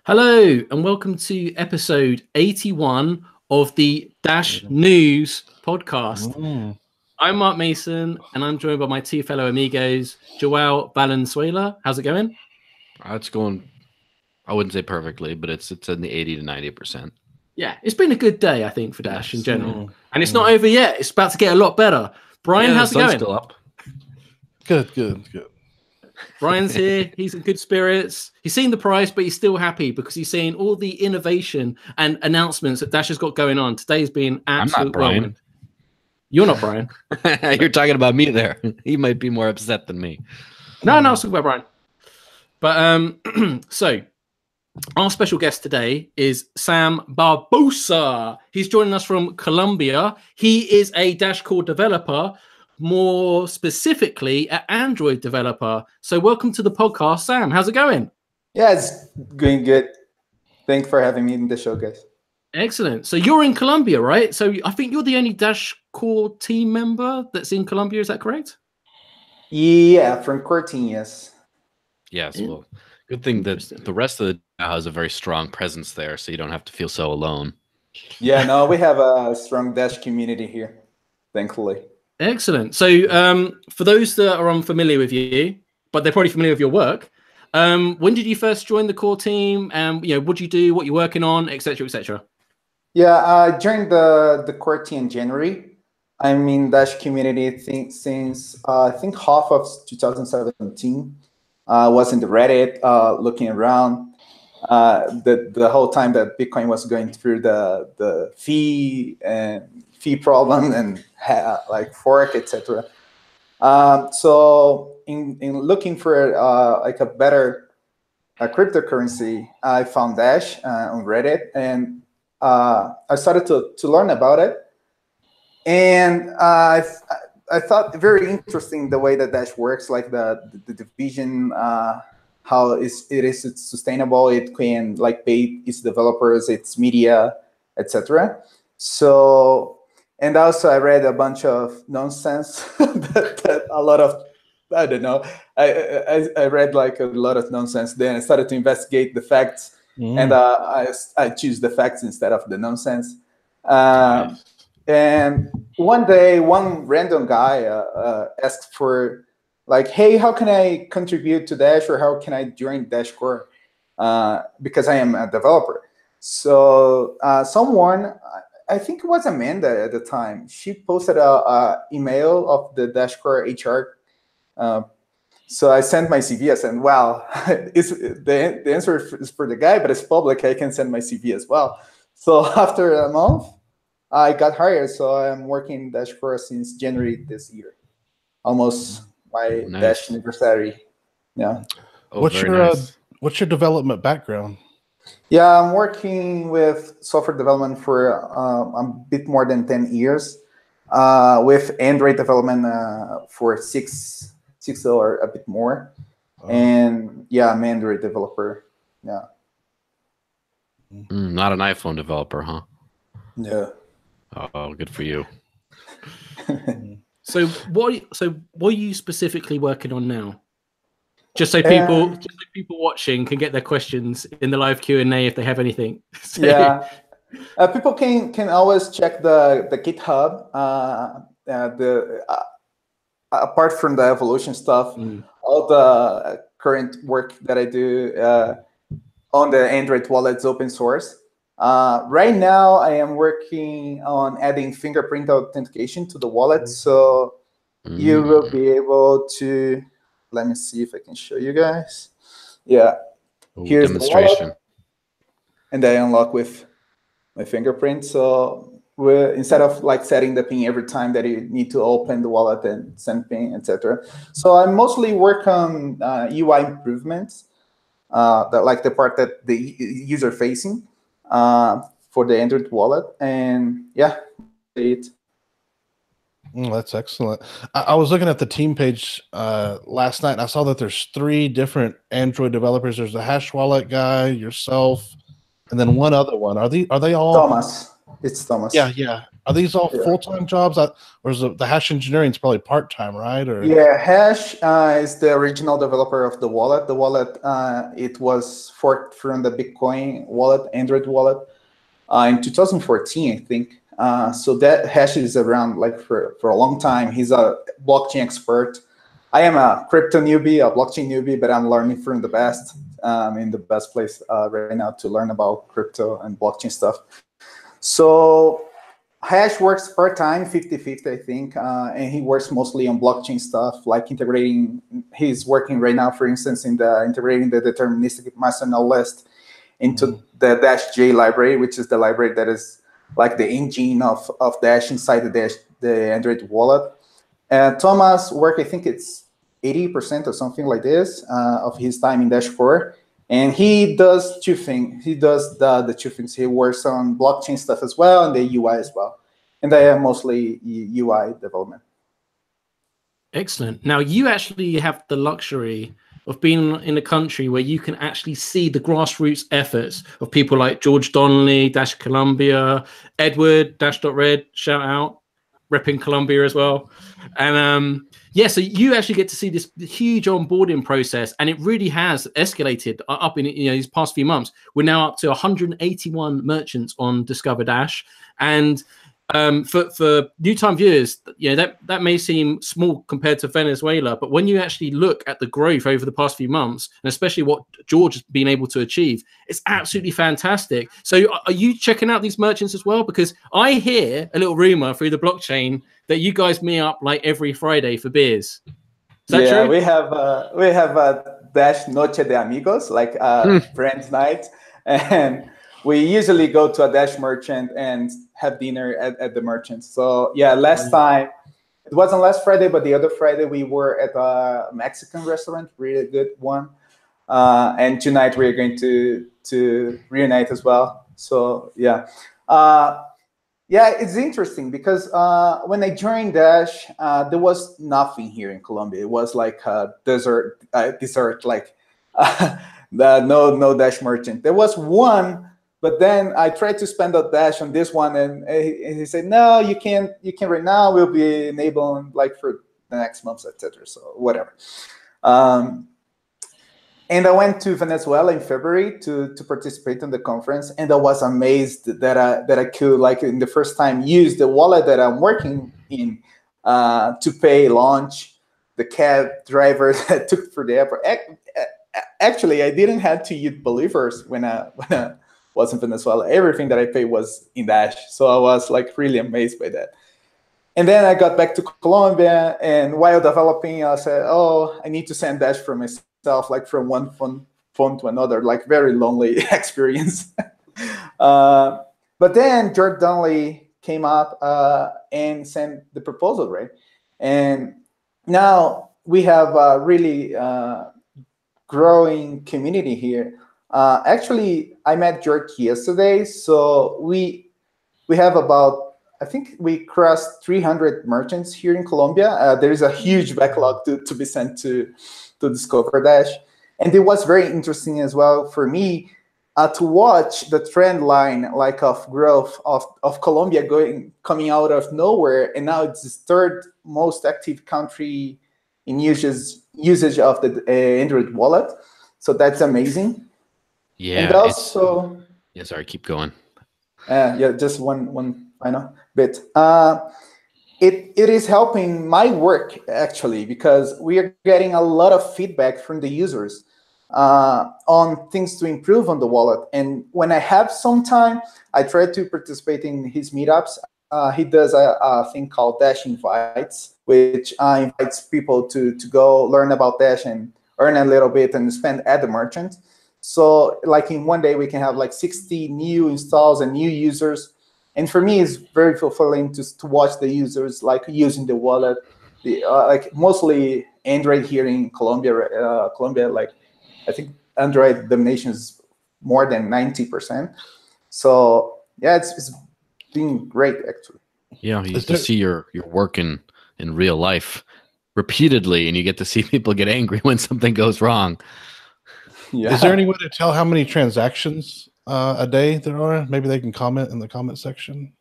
Hello and welcome to episode 81 of the Dash News podcast. I'm Mark Mason and I'm joined by my two fellow amigos, Joao Valenzuela. How's it going? It's going, I wouldn't say perfectly, but it's in the 80 to 90%. Yeah, it's been a good day, I think, for Dash in general. And it's not over yet. It's about to get a lot better. Brian, how's it going? Still up. Good. Brian's here. He's in good spirits. He's seen the price, but he's still happy because he's seeing all the innovation and announcements that Dash has got going on. Today's been absolute. I'm not Brian. Whirlwind. You're not Brian. You're talking about me there. He might be more upset than me. No, I was talking about Brian. But so our special guest today is Sam Barbosa. He's joining us from Colombia. He is a Dash core developer, more specifically an Android developer. So welcome to the podcast, Sam. How's it going? Yeah, it's going good. Thanks for having me in the show, guys. Excellent. So you're in Colombia, right? So I think you're the only Dash core team member that's in Colombia. Is that correct? Yeah, from core team, yes. Yes, well, good thing that the rest of the DAO has a very strong presence there, so you don't have to feel so alone. Yeah, no, we have a strong Dash community here, thankfully. Excellent. So for those that are unfamiliar with you, but they're probably familiar with your work, when did you first join the core team? What do you do, what you're working on, etc., etc.? Yeah, I joined the core team in January. I'm in Dash community since I think half of 2017. I was in the Reddit looking around the whole time that Bitcoin was going through the fee problem and like fork, etc. So in looking for like a better cryptocurrency, I found Dash on Reddit, and I started to learn about it. And I thought very interesting the way that Dash works, like the division, how it's sustainable. It can like pay its developers, its media, etc. So. And also, I read a bunch of nonsense that a lot of, I don't know, I read like a lot of nonsense. Then I started to investigate the facts, and I choose the facts instead of the nonsense. Nice. And one day, one random guy asked for, like, hey, how can I contribute to Dash, or how can I join Dash Core? Because I am a developer. So someone, I think it was Amanda at the time, she posted a email of the Dash Core HR. So I sent my CV. I said, wow, the answer is for the guy, but it's public. I can send my CV as well. So after a month, I got hired. So I'm working in Dash Core since January this year. Almost my Dash anniversary. Yeah. Oh, what's your development background? Yeah, I'm working with software development for a bit more than 10 years, with Android development for six or a bit more. And yeah, I'm an Android developer. Yeah. Not an iPhone developer, huh? Yeah. Oh, good for you. So what are you specifically working on now? Just so people watching can get their questions in the live Q&A if they have anything. So. Yeah, people can always check the GitHub. Apart from the evolution stuff, all the current work that I do on the Android wallets open source. Right now, I am working on adding fingerprint authentication to the wallet, so you will be able to. Let me see if I can show you guys. Yeah, here's demonstration. The wallet, and I unlock with my fingerprint. So instead of like setting the PIN every time that you need to open the wallet and send PIN, etc. So I mostly work on UI improvements, like the part that the user facing for the Android wallet, and yeah, it. That's excellent. I was looking at the team page last night, and I saw that there's 3 different Android developers. There's the Hash Wallet guy, yourself, and then one other one. Are they all? Thomas. It's Thomas. Yeah. Are these all full-time jobs? Or is the hash engineering is probably part-time, right? Or yeah, Hash is the original developer of the wallet. The wallet, it was forked from the Bitcoin wallet, Android wallet, in 2014, I think. So that Hash is around like for a long time. He's a blockchain expert. I am a crypto newbie, a blockchain newbie, but I'm learning from the best. In the best place right now to learn about crypto and blockchain stuff. So Hash works part-time, 50-50, I think, and he works mostly on blockchain stuff, like integrating. He's working right now, for instance, in integrating the deterministic master node list into the Dash J library, which is the library that is like the engine of Dash inside the Android wallet. Thomas' work, I think it's 80% or something like this of his time in Dash 4. And he does two things. He does the two things. He works on blockchain stuff as well and the UI as well. And they are mostly UI development. Excellent. Now, you actually have the luxury of being in a country where you can actually see the grassroots efforts of people like George Donnelly, Dash Colombia, Edward, Dash.Red, shout out, repping Colombia as well. And yeah, so you actually get to see this huge onboarding process, and it really has escalated up in these past few months. We're now up to 181 merchants on Discover Dash, and for new time viewers, that may seem small compared to Venezuela, but when you actually look at the growth over the past few months, and especially what George has been able to achieve, it's absolutely fantastic. So are you checking out these merchants as well? Because I hear a little rumor through the blockchain that you guys meet up like every Friday for beers. Is that true? we have a Dash Noche de Amigos, like friends night, and we usually go to a Dash merchant and have dinner at the merchant. So yeah, last time, it wasn't last Friday, but the other Friday we were at a Mexican restaurant, really good one. And tonight we're going to reunite as well. So yeah. Yeah, it's interesting because when I joined Dash, there was nothing here in Colombia. It was like a desert, like no Dash merchant. There was one, but then I tried to spend a Dash on this one, and he said, "No, you can't right now. We'll be enabling like for the next months, etc." So whatever. And I went to Venezuela in February to participate in the conference, and I was amazed that I could, like, in the first time, use the wallet that I'm working in to pay lunch, the cab driver that I took for the airport. Actually, I didn't have to use believers when I was in Venezuela. Everything that I paid was in Dash, so I was like really amazed by that. And then I got back to Colombia, and while developing, I said, "Oh, I need to send Dash for myself." Like from one phone to another, like very lonely experience. But then George Donnelly came up and sent the proposal, right? And now we have a really growing community here. Actually, I met George yesterday, so we have about, I think we crossed 300 merchants here in Colombia. There is a huge backlog to be sent to Discover Dash. And it was very interesting as well for me to watch the trend line, like, of growth of Colombia coming out of nowhere, and now it's the third most active country in usage of the Android wallet. So that's amazing. Yeah. And also, yeah, sorry, keep going. Yeah, just one final bit. It is helping my work, actually, because we are getting a lot of feedback from the users on things to improve on the wallet. And when I have some time, I try to participate in his meetups. He does a thing called Dash Invites, which invites people to go learn about Dash and earn a little bit and spend at the merchant. So like in one day, we can have like 60 new installs and new users. And for me, it's very fulfilling to watch the users like using the wallet, like mostly Android here in Colombia. Colombia, like, I think Android domination is more than 90%. So yeah, it's been great, actually. Yeah, you get to see your work in real life repeatedly, and you get to see people get angry when something goes wrong. Yeah. Is there any way to tell how many transactions a day there are? Maybe they can comment in the comment section.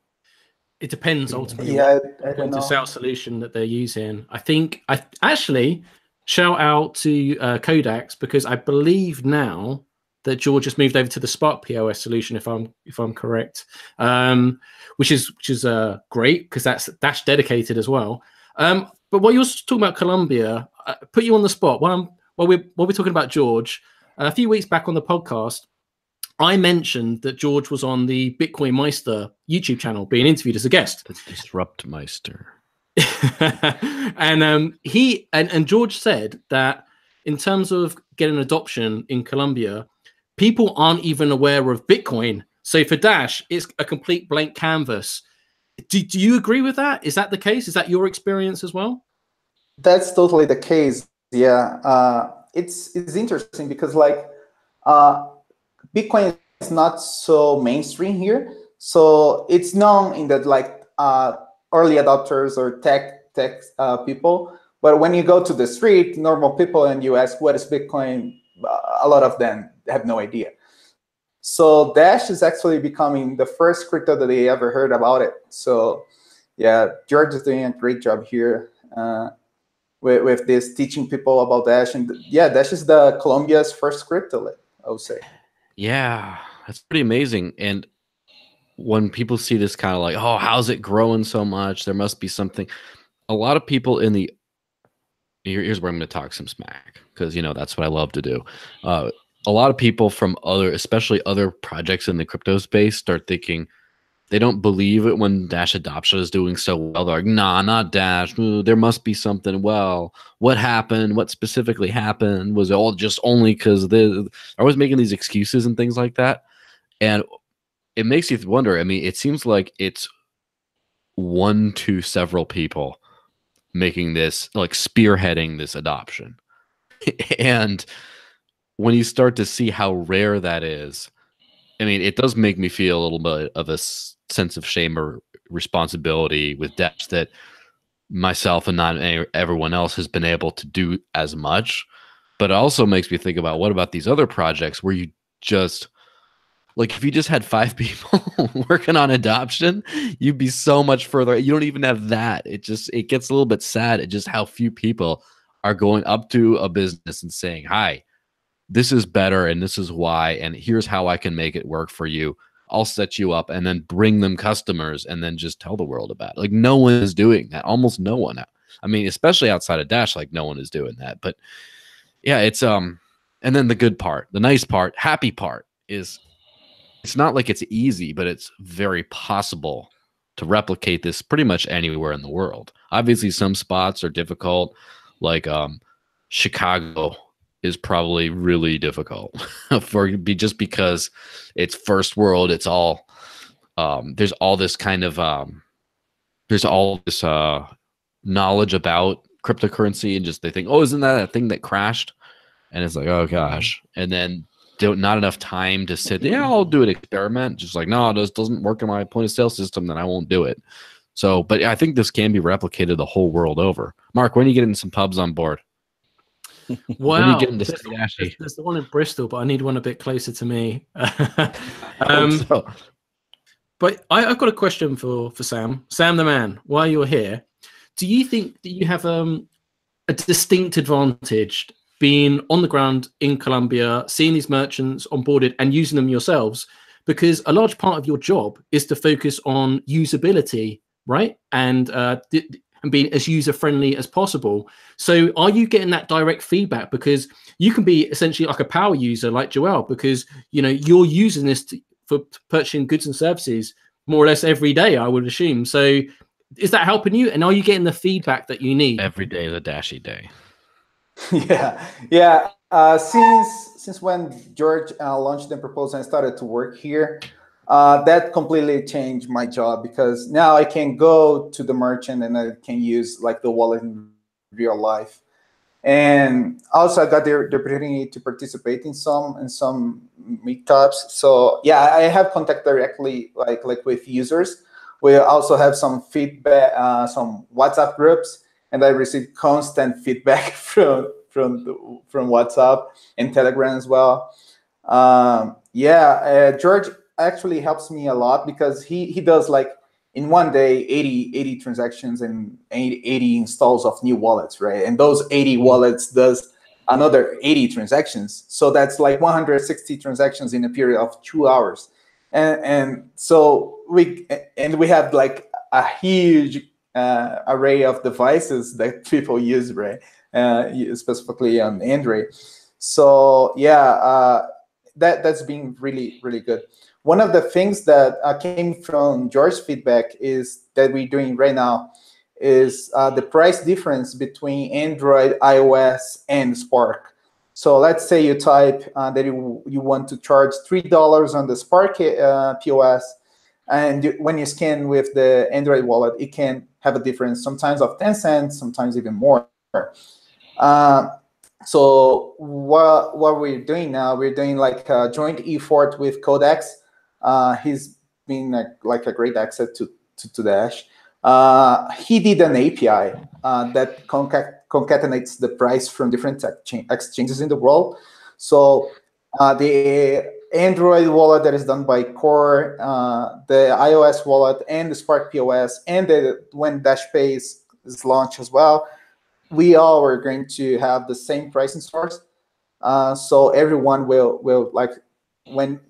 it depends ultimately. Yeah, I Point don't of know. sale solution that they're using. I think I actually shout out to Kodak's, because I believe now that George has moved over to the Spark POS solution, if I'm correct, which is great, because that's Dash dedicated as well. But while you're talking about Colombia, put you on the spot. While we're talking about George, a few weeks back on the podcast, I mentioned that George was on the Bitcoin Meister YouTube channel being interviewed as a guest. The Disrupt Meister. And he and George said that in terms of getting adoption in Colombia, people aren't even aware of Bitcoin. So for Dash, it's a complete blank canvas. Do you agree with that? Is that the case? Is that your experience as well? That's totally the case. Yeah, it's interesting because Bitcoin is not so mainstream here, so it's known in that early adopters or tech people. But when you go to the street, normal people, and you ask what is Bitcoin, a lot of them have no idea. So Dash is actually becoming the first crypto that they ever heard about it. So yeah, George is doing a great job here with this, teaching people about Dash. And yeah, Dash is the Colombia's first crypto, I would say. Yeah, that's pretty amazing. And when people see this kind of like, oh, how's it growing so much? There must be something. A lot of people in the here's where I'm going to talk some smack, because that's what I love to do. A lot of people from especially other projects in the crypto space, start thinking they don't believe it when Dash adoption is doing so well. They're like, nah, not Dash. Ooh, there must be something. Well, what happened? What specifically happened? Was it all just only because they're always making these excuses and things like that? And it makes you wonder. I mean, it seems like it's one to several people making this, like spearheading this adoption. And when you start to see how rare that is, I mean, it does make me feel a little bit of a sense of shame or responsibility with Dash that myself and not everyone else has been able to do as much. But it also makes me think about, what about these other projects where you just, like, if you just had 5 people working on adoption, you'd be so much further. You don't even have that. It gets a little bit sad at just how few people are going up to a business and saying, hi, this is better and this is why, and here's how I can make it work for you. I'll set you up, and then bring them customers, and then just tell the world about it. Like, no one is doing that. Almost no one. I mean, especially outside of Dash, like, no one is doing that. But yeah, it's and then the good part, the nice part, happy part is, it's not like it's easy, but it's very possible to replicate this pretty much anywhere in the world. Obviously, some spots are difficult, like Chicago is probably really difficult just because it's first world. It's all there's all this kind of there's all this knowledge about cryptocurrency, and just they think, oh, isn't that a thing that crashed? And it's like, oh gosh, and then not enough time to sit. Yeah, I'll do an experiment. Just like, no, this doesn't work in my point of sale system, then I won't do it. So, but I think this can be replicated the whole world over. Mark, when are you getting some pubs on board? Wow, there's the one in Bristol, but I need one a bit closer to me. But I've got a question for Sam. Sam the man, while you're here, do you think that you have a distinct advantage being on the ground in Colombia, seeing these merchants onboarded and using them yourselves? Because a large part of your job is to focus on usability, right? And being as user-friendly as possible. So are you getting that direct feedback? Because you can be essentially like a power user like Joel, because you're using this for purchasing goods and services more or less every day, I would assume. So is that helping you? And are you getting the feedback that you need? Every day is a Dashy day. Yeah. Since when George launched the proposal and started to work here, that completely changed my job, because now I can go to the merchant and I can use like the wallet in real life. And also I got the opportunity to participate in some meetups. So yeah, I have contact directly like with users. We also have some feedback, some WhatsApp groups, and I receive constant feedback from WhatsApp and Telegram as well. George actually helps me a lot, because he does like in one day 80 transactions and 80 installs of new wallets, right? And those 80 wallets does another 80 transactions. So that's like 160 transactions in a period of 2 hours. And so we have like a huge array of devices that people use, right? Specifically on Android. So yeah, that's been really, really good. One of the things that came from George's feedback is that we're doing right now is the price difference between Android, iOS, and Spark. So let's say you type that you want to charge $3 on the Spark POS, and when you scan with the Android wallet, it can have a difference sometimes of 10 cents, sometimes even more. So what we're doing now, we're doing like a joint effort with Codex. He's been like a great asset to Dash. He did an API that concatenates the price from different exchanges in the world. So the Android wallet that is done by Core, the iOS wallet, and the Spark POS, and when Dash Pay is launched as well, we all are going to have the same pricing source. So everyone will like,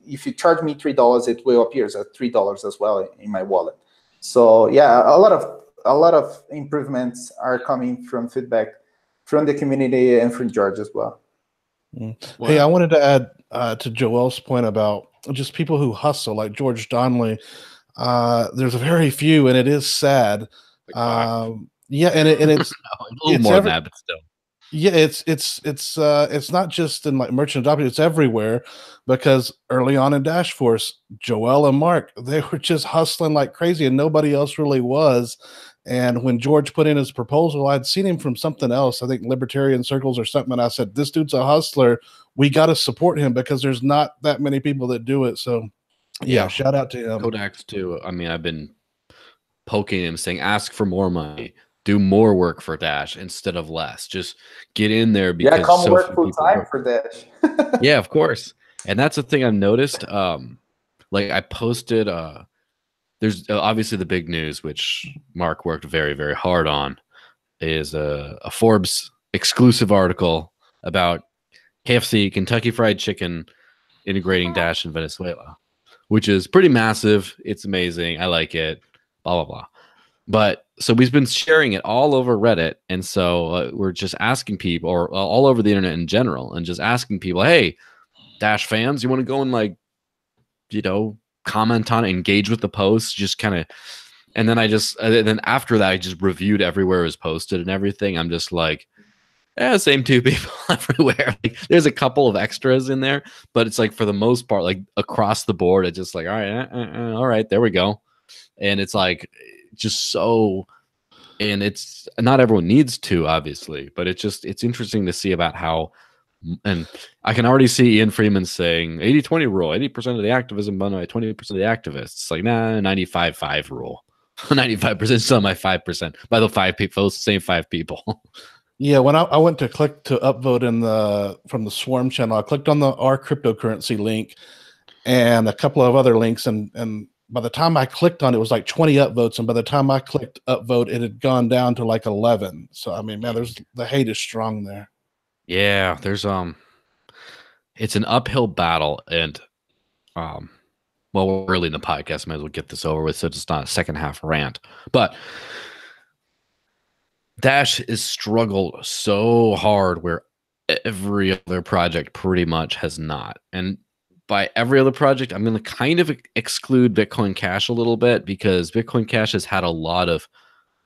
if you charge me $3, it will appear as $3 as well in my wallet. So yeah, a lot of improvements are coming from feedback from the community and from George as well. Wow. Hey, I wanted to add to Joel's point about just people who hustle, like George Donnelly. There's very few, and it is sad. Yeah, and it's a little more than that, but still. Yeah, it's not just in like merchant adoption, it's everywhere, because early on in Dash Force, Joel and Mark, they were just hustling like crazy and nobody else really was. And when George put in his proposal, I'd seen him from something else, I think Libertarian Circles or something, and I said, this dude's a hustler. We got to support him because there's not that many people that do it. So yeah, shout out to him. Codex too. I mean, I've been poking him, saying, ask for more money. Do more work for Dash instead of less. Just get in there, because come work full time for Dash. Yeah, of course. And that's the thing I've noticed. Like I posted, there's obviously the big news, which Mark worked very, very hard on, is a Forbes exclusive article about KFC, Kentucky Fried Chicken, integrating Dash in Venezuela, which is pretty massive. It's amazing. I like it. Blah, blah, blah. But so we've been sharing it all over Reddit. And so we're just asking people, or all over the internet in general, and just asking people, hey, Dash fans, you want to go and like, comment on it, engage with the post, just kind of. And then then after that, I just reviewed everywhere it was posted and everything. I'm just like, same two people everywhere. Like, there's a couple of extras in there, but it's like for the most part, like across the board, it's just like, all right, there we go. And it's like, just so, and it's not everyone needs to, obviously, but it's interesting to see about how, and I can already see Ian Freeman saying 80-20 rule, 80% of the activism done by 20% of the activists. It's like, nah, 95-5 rule. 95% is still my 5%. By the 5 people, those same 5 people. Yeah, when I went to click to upvote from the Swarm channel, I clicked on our cryptocurrency link and a couple of other links, and by the time I clicked on it, it was like 20 upvotes, and by the time I clicked upvote, it had gone down to like 11. So I mean, man, the hate is strong there. Yeah, there's it's an uphill battle, and well, we're early in the podcast, might as well get this over with so it's not a second half rant. But Dash has struggled so hard where every other project pretty much has not. And by every other project, I'm going to kind of exclude Bitcoin Cash a little bit, because Bitcoin Cash has had a lot of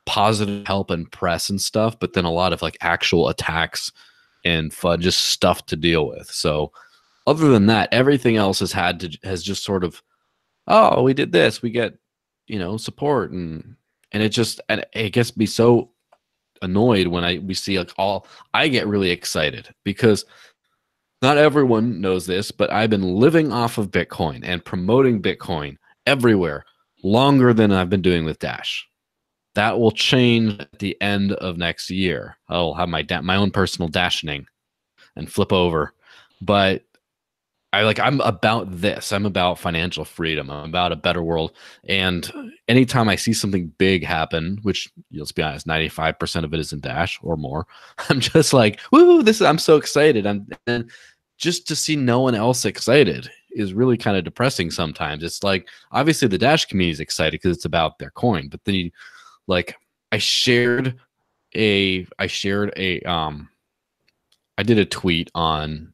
positive help and press and stuff, but then a lot of like actual attacks and fun, just stuff to deal with. So other than that, everything else has just sort of, oh, we did this, we get, support, and it gets me so annoyed when we see like I get really excited, because not everyone knows this, but I've been living off of Bitcoin and promoting Bitcoin everywhere longer than I've been doing with Dash. That will change at the end of next year. I'll have my own personal dashing and flip over. But I'm about this. I'm about financial freedom. I'm about a better world. And anytime I see something big happen, which let's be honest, 95% of it is in Dash or more, I'm just like, woo, I'm so excited. And just to see no one else excited is really kind of depressing sometimes. It's like, obviously the Dash community is excited because it's about their coin, but then you like, I did a tweet on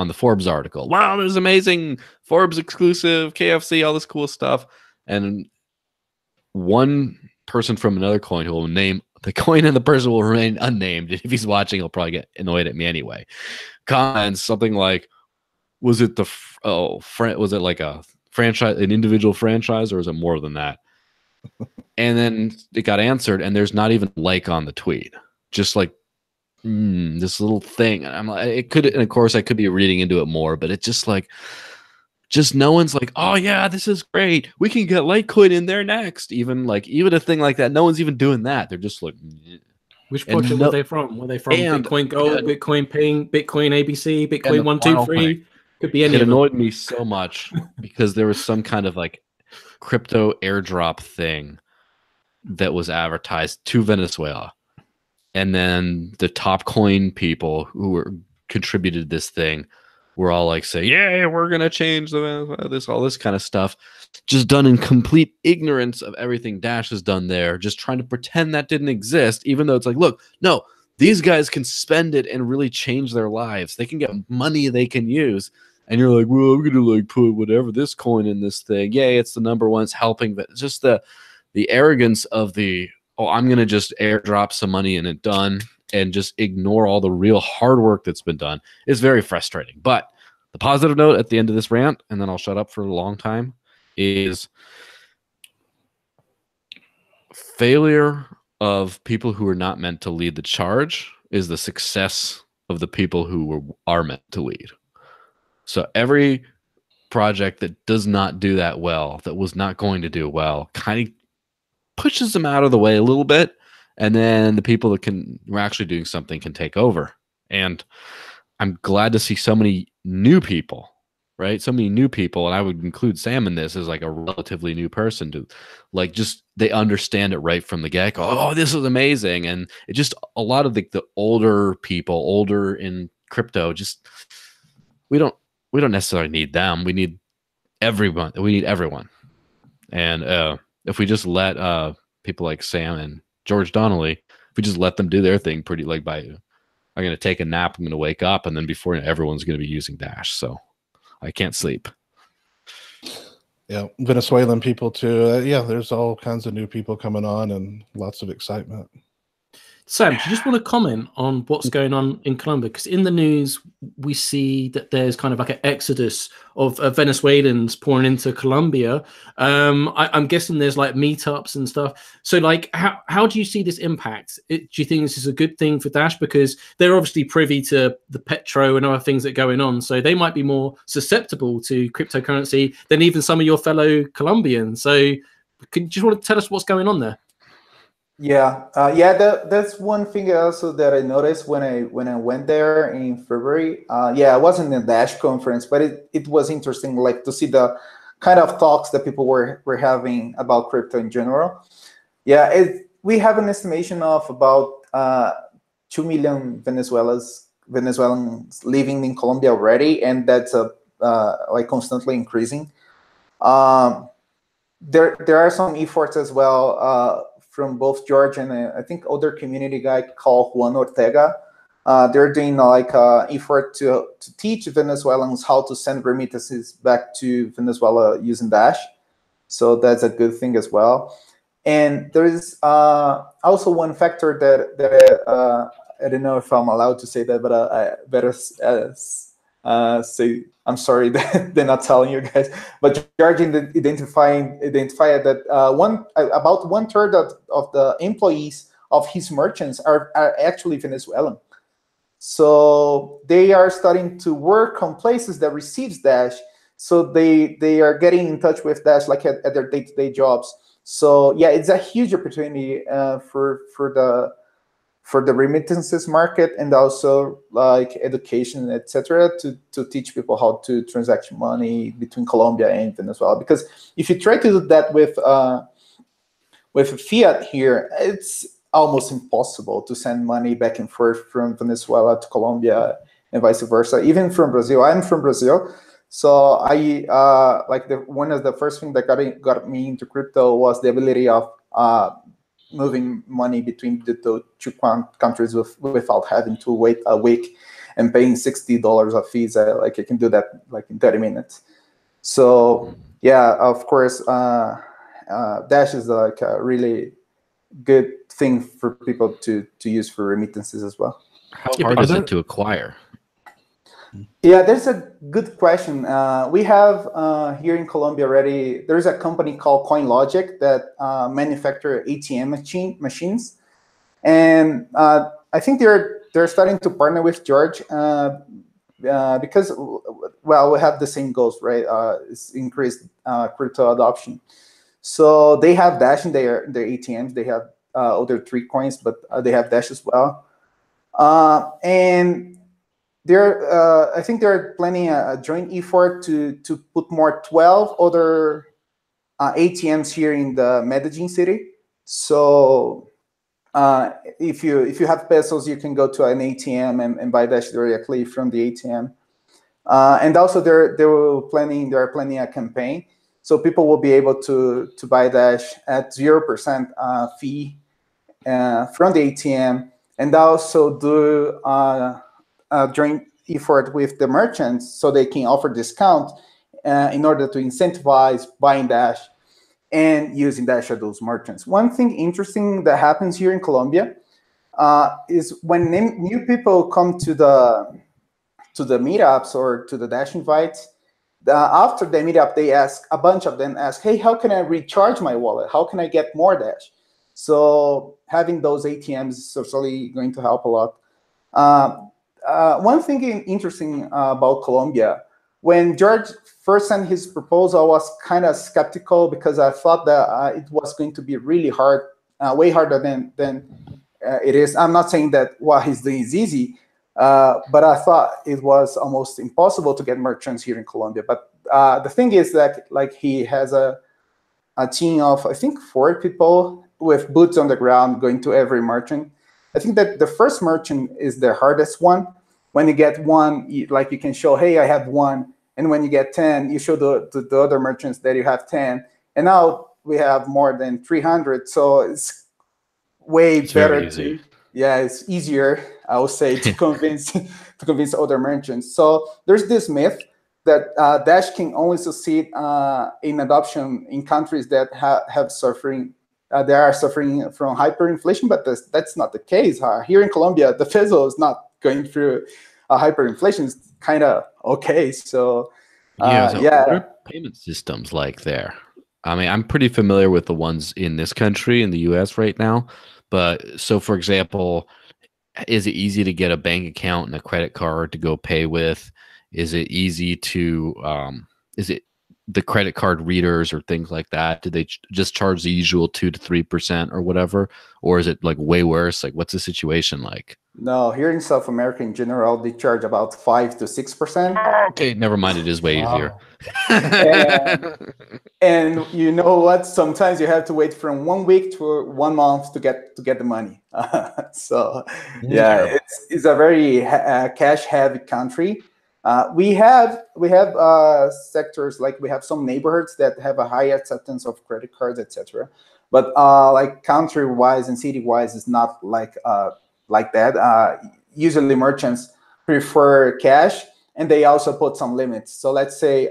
the Forbes article. Wow, there's amazing Forbes exclusive KFC, all this cool stuff. And one person from another coin who will name the coin, and the person will remain unnamed. If he's watching, he'll probably get annoyed at me anyway. Comments something like, was it was it like a franchise, an individual franchise, or is it more than that? And then it got answered, and there's not even a like on the tweet. Just like, this little thing. And I'm like, it could, and of course I could be reading into it more, but it's just like, no one's like, oh yeah, this is great, we can get Litecoin in there next. Even a thing like that, no one's even doing that. They're just like, which project were they from? Were they from Bitcoin Gold, Bitcoin Ping, Bitcoin ABC, Bitcoin 123? Could be any of them. It annoyed me so much because there was some kind of like crypto airdrop thing that was advertised to Venezuela. And then the top coin people who were contributed this thing were all like, say, yeah, we're going to change all this kind of stuff, just done in complete ignorance of everything Dash has done there, just trying to pretend that didn't exist, even though it's like, look, no, these guys can spend it and really change their lives. They can get money they can use. And you're like, well, I'm going to like put whatever this coin in this thing. Yay, it's the number one, it's helping. But just the arrogance of I'm going to just airdrop some money and it done, and just ignore all the real hard work that's been done is very frustrating. But the positive note at the end of this rant, and then I'll shut up for a long time, is failure of people who are not meant to lead the charge is the success of the people who are meant to lead. So every project that does not do that well, that was not going to do well, kind of pushes them out of the way a little bit, and then the people that are actually doing something can take over. And I'm glad to see so many new people, right? So many new people, and I would include Sam in this as like a relatively new person, to like, just they understand it right from the get-go. Oh, this is amazing. And it just, a lot of the older people, older in crypto, just we don't necessarily need them. We need everyone. And if we just let people like Sam and George Donnelly, if we just let them do their thing, I'm going to take a nap, I'm going to wake up, and then before everyone's going to be using Dash. So I can't sleep. Yeah, Venezuelan people too. Yeah, there's all kinds of new people coming on and lots of excitement. Sam, do you just want to comment on what's going on in Colombia? Because in the news, we see that there's kind of like an exodus of Venezuelans pouring into Colombia. I'm guessing there's like meetups and stuff. So like, how do you see this impact? Do you think this is a good thing for Dash? Because they're obviously privy to the petro and other things that are going on. So they might be more susceptible to cryptocurrency than even some of your fellow Colombians. So do you just want to tell us what's going on there? Yeah, that's one thing also that I noticed when I went there in February. I wasn't in the Dash conference, but it was interesting, like, to see the kind of talks that people were having about crypto in general. Yeah, we have an estimation of about 2 million Venezuelans living in Colombia already, and that's like constantly increasing. There are some efforts as well. From both George and I think other community guy called Juan Ortega. They're doing like an effort to teach Venezuelans how to send remittances back to Venezuela using Dash. So that's a good thing as well. And there is also one factor that I don't know if I'm allowed to say that, but I better say, I'm sorry that they're not telling you guys, but George identified that about 1/3 of the employees of his merchants are actually Venezuelan. So they are starting to work on places that receives Dash. So they are getting in touch with Dash like at their day-to-day jobs. So yeah, it's a huge opportunity for for the remittances market, and also like education, etc., to teach people how to transact money between Colombia and Venezuela. Because if you try to do that with fiat here, it's almost impossible to send money back and forth from Venezuela to Colombia and vice versa. Even from Brazil, I'm from Brazil, so I like one of the first things that got me into crypto was the ability of moving money between the two countries without having to wait a week and paying $60 of fees. I can do that like in 30 minutes. So yeah, of course, Dash is like a really good thing for people to use for remittances as well. How hard is it to acquire? Yeah, that's a good question. We have here in Colombia already, there's a company called CoinLogic that manufacture ATM machines. And I think they're starting to partner with George because, well, we have the same goals, right? It's increased crypto adoption. So they have Dash in their ATMs. They have other 3 coins, but they have Dash as well. And I think they're planning a joint effort to put more 12 other ATMs here in the Medellin city. So if you have pesos, you can go to an ATM and buy Dash directly from the ATM. And also they're planning a campaign, so people will be able to buy Dash at 0% fee from the ATM, and also do a joint effort with the merchants so they can offer discount in order to incentivize buying Dash and using Dash at those merchants. One thing interesting that happens here in Colombia is when new people come to the meetups or to the Dash invites, after the meetup, a bunch of them ask, hey, how can I recharge my wallet? How can I get more Dash? So having those ATMs is certainly going to help a lot. One thing interesting about Colombia, when George first sent his proposal, I was kind of skeptical because I thought that it was going to be really hard, way harder than it is. I'm not saying that what he's doing is easy, but I thought it was almost impossible to get merchants here in Colombia. But the thing is that like he has a team of, I think, 4 people with boots on the ground going to every merchant. I think that the first merchant is the hardest one. When you get one, you can show, hey, I have 1. And when you get 10, you show the other merchants that you have 10. And now we have more than 300. So it's better to, it's easier, I would say, to convince other merchants. So there's this myth that Dash can only succeed in adoption in countries that are suffering from hyperinflation, but that's not the case. Here in Colombia, the peso is not going through hyperinflation. It's kind of okay. So what are payment systems like there? I mean, I'm pretty familiar with the ones in this country, in the U.S. right now. But so, for example, is it easy to get a bank account and a credit card to go pay with? Is it easy to, is it the credit card readers or things like that? Do they just charge the usual 2 to 3% or whatever? Or is it like way worse? Like, what's the situation like? No, here in South America in general, they charge about 5 to 6%. Okay, never mind. It is way easier. And you know what? Sometimes you have to wait from 1 week to 1 month to get the money. So yeah, it's a very cash-heavy country. We have sectors, like we have some neighborhoods that have a high acceptance of credit cards, etc. But like country-wise and city-wise, it's not like that. Usually merchants prefer cash, and they also put some limits. So let's say,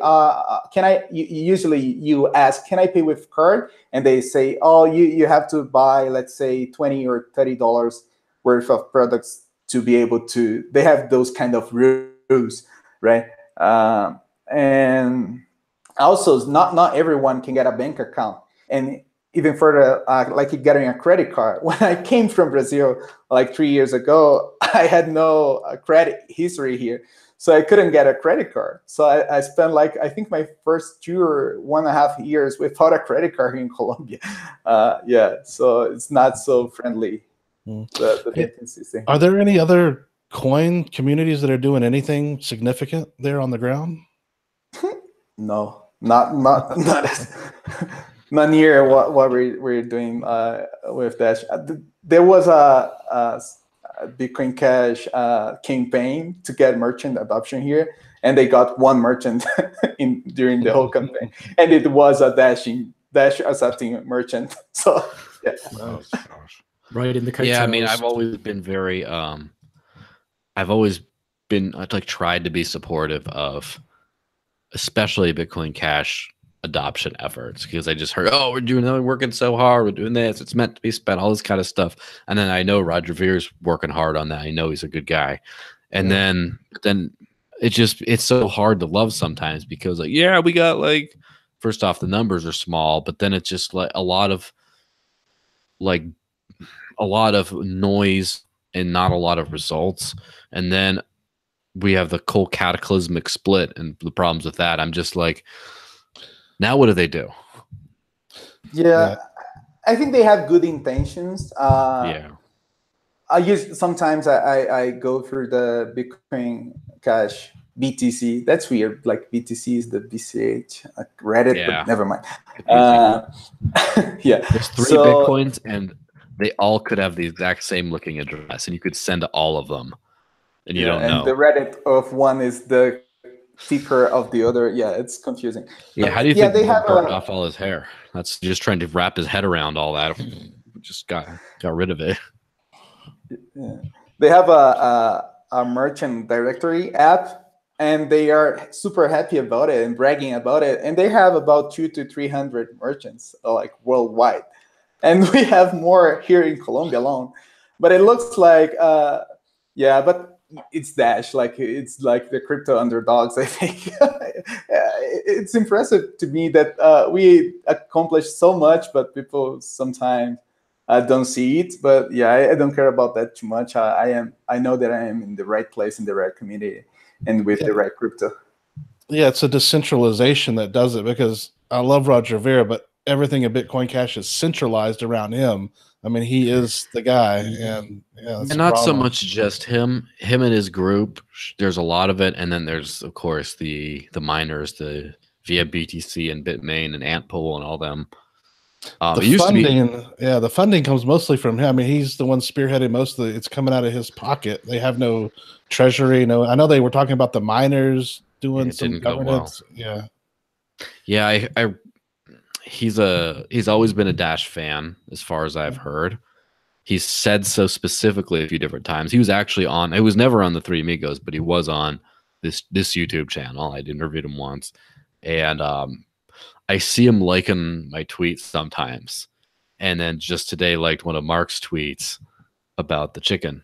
usually you ask, can I pay with card? And they say, oh, you have to buy, let's say, $20 or $30 worth of products to be able to, they have those kind of rules, right? And also, not everyone can get a bank account. And even further, like getting a credit card. When I came from Brazil, like 3 years ago, I had no credit history here. So I couldn't get a credit card. So I spent I think my first 2 or 1.5 years without a credit card in Colombia. So it's not so friendly the banking system. Are there any other coin communities that are doing anything significant there on the ground? No, not not near what we're doing with Dash. There was a Bitcoin Cash campaign to get merchant adoption here, and they got one merchant during the whole campaign, and it was a Dash accepting merchant. So yeah. Oh, gosh. Right in the coattails. Yeah, I mean, I've always been very, I've always been like tried to be supportive of, especially Bitcoin Cash adoption efforts, because I just heard, oh, we're working so hard, we're doing this, it's meant to be spent, all this kind of stuff. And then I know Roger Vere's working hard on that. I know he's a good guy. And then it's so hard to love sometimes, because like, yeah, we got like, first off, the numbers are small, but then it's just like a lot of noise and not a lot of results. And then we have the whole cataclysmic split and the problems with that. I'm just like, now what do they do? Yeah, I think they have good intentions. Yeah. Sometimes I go through the Bitcoin Cash BTC. That's weird. Like BTC is the BCH, like Reddit, but never mind. Yeah. There's 3 Bitcoins and they all could have the exact same looking address, and you could send to all of them, and you don't know. And the Reddit of one is the ticker of the other. Yeah, it's confusing. Yeah, how do you think they have burned off all his hair? That's just trying to wrap his head around all that. Just got rid of it. Yeah. They have a merchant directory app, and they are super happy about it and bragging about it. And they have about 200 to 300 merchants, like worldwide. And we have more here in Colombia alone. But it looks like, but it's Dash. Like, it's like the crypto underdogs, I think. It's impressive to me that we accomplished so much, but people sometimes don't see it. But yeah, I don't care about that too much. I know that I am in the right place, in the right community, and with the right crypto. Yeah, it's a decentralization that does it, because I love Roger Ver, but everything in Bitcoin Cash is centralized around him. I mean, he is the guy, and and not so much just him and his group. There's a lot of it, and then there's of course the miners, the via BTC and Bitmain and Antpool and all them. The funding comes mostly from him. I mean, he's the one spearheading most of it. It's coming out of his pocket. They have no treasury. I know they were talking about the miners doing some governance. Well. Yeah. He's always been a Dash fan, as far as I've heard. He's said so specifically a few different times. He was actually on. He was never on the Three Amigos, but he was on this YouTube channel. I interviewed him once, and I see him liking my tweets sometimes. And then just today, liked one of Mark's tweets about the chicken.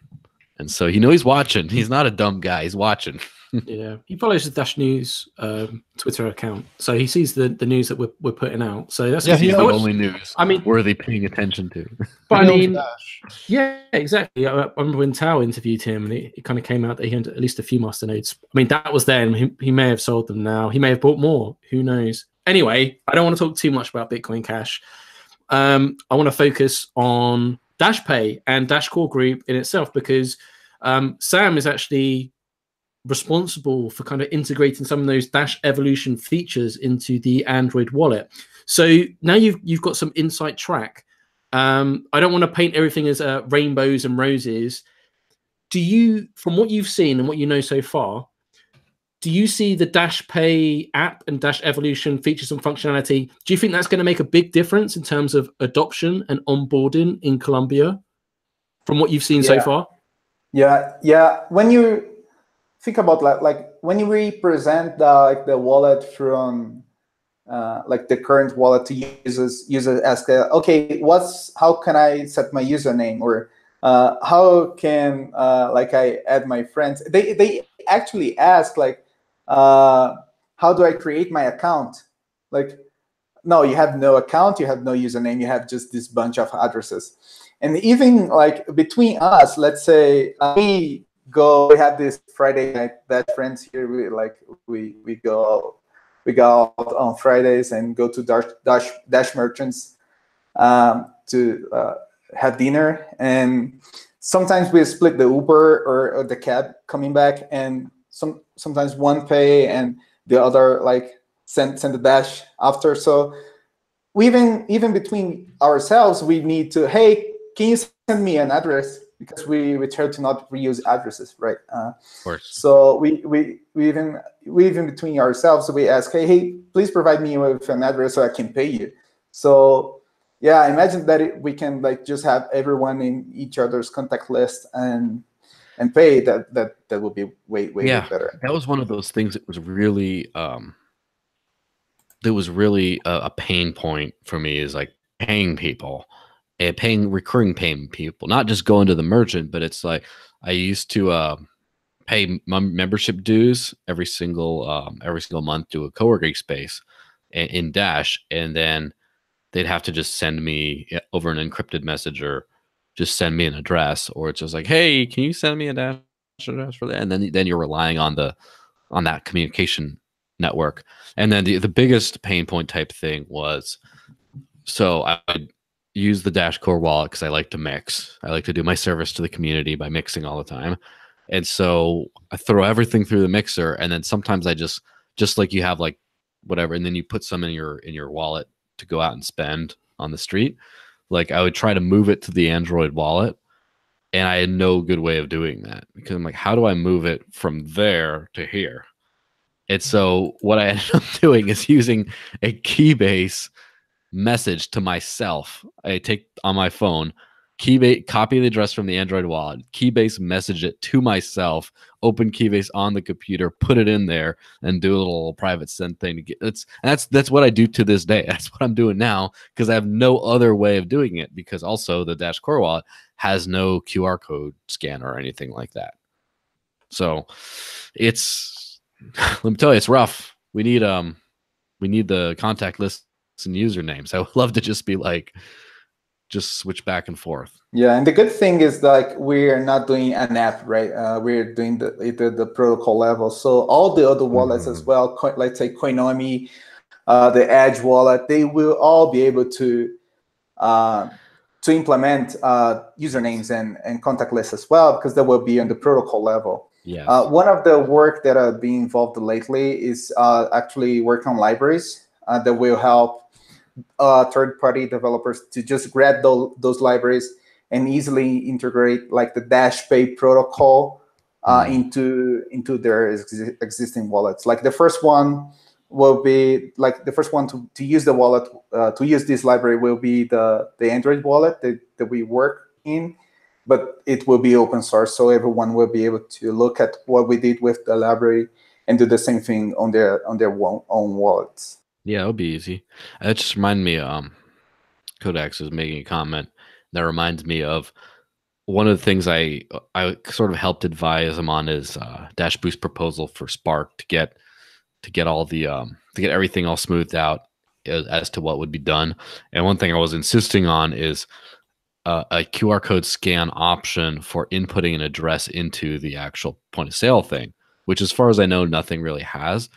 And so he's watching. He's not a dumb guy. He's watching. Yeah, he follows the Dash News Twitter account, so he sees the news that we're putting out. So that's the only news worthy paying attention to. But I mean, yeah, exactly. I remember when Tao interviewed him, and it kind of came out that he had at least a few masternodes. I mean, that was then. He may have sold them now. He may have bought more. Who knows? Anyway, I don't want to talk too much about Bitcoin Cash. I want to focus on Dash Pay and Dash Core Group in itself, because Sam is actually responsible for kind of integrating some of those Dash Evolution features into the Android wallet. So now you've got some inside track. I don't want to paint everything as rainbows and roses. Do you, from what you've seen and what you know so far, do you see the Dash Pay app and Dash Evolution features and functionality? Do you think that's going to make a big difference in terms of adoption and onboarding in Colombia from what you've seen so far? Yeah. When you think about like when we present the wallet from like the current wallet to users ask, okay, how can I set my username, or how can like I add my friends? They actually ask like, how do I create my account? Like, no, you have no account, you have no username, you have just this bunch of addresses. And even like between us, let's say we have this Friday night Dash friends here. We go out on Fridays and go to Dash merchants to have dinner, and sometimes we split the Uber or the cab coming back, and sometimes one pay and the other like send the Dash after. So we even between ourselves, we need to, hey, can you send me an address? Because we try to not reuse addresses, right? Of course. So we even between ourselves, we ask, hey, please provide me with an address so I can pay you. So yeah, imagine that we can like just have everyone in each other's contact list and pay. That would be way better. That was one of those things that was really a pain point for me, is like paying people. Recurring paying people, not just going to the merchant, but it's like I used to pay membership dues every single month to a co-working space in Dash, and then they'd have to just send me over an encrypted message, or just send me an address, or it's just like, hey, can you send me a Dash address for that? And then you're relying on that communication network. And then the biggest pain point type thing was, so I would use the Dash Core wallet because I like to mix. I like to do my service to the community by mixing all the time. And so I throw everything through the mixer, and then sometimes I just like you have like whatever, and then you put some in your wallet to go out and spend on the street. Like I would try to move it to the Android wallet, and I had no good way of doing that, because I'm like, how do I move it from there to here? And so what I ended up doing is using a Keybase message to myself. I take on my phone, Keybase, copy the address from the Android wallet, Keybase message it to myself, open Keybase on the computer, put it in there, and do a little private send thing to get that's what I do to this day. That's what I'm doing now, because I have no other way of doing it, because also the Dash Core wallet has no QR code scanner or anything like that. So it's, let me tell you, it's rough. We need the contact list and usernames. I would love to just be like, just switch back and forth. Yeah, and the good thing is like we're not doing an app, right? We're doing the protocol level. So all the other wallets as well, let's say Coinomi, the Edge wallet, they will all be able to implement usernames and contact lists as well, because they will be on the protocol level. Yes. One of the work that I've been involved lately is actually work on libraries that will help third-party developers to just grab those libraries and easily integrate like the Dash Pay protocol into their existing wallets. Like the first one will be like the first one to use the wallet, to use this library will be the Android wallet that we work in, but it will be open source, so everyone will be able to look at what we did with the library and do the same thing on their own wallets. Yeah, it'll be easy. That just reminded me, Codex is making a comment that reminds me of one of the things I sort of helped advise him on is Dash Boost proposal for Spark to get all the to get everything all smoothed out as to what would be done. And one thing I was insisting on is a QR code scan option for inputting an address into the actual point of sale thing, which as far as I know, nothing really has.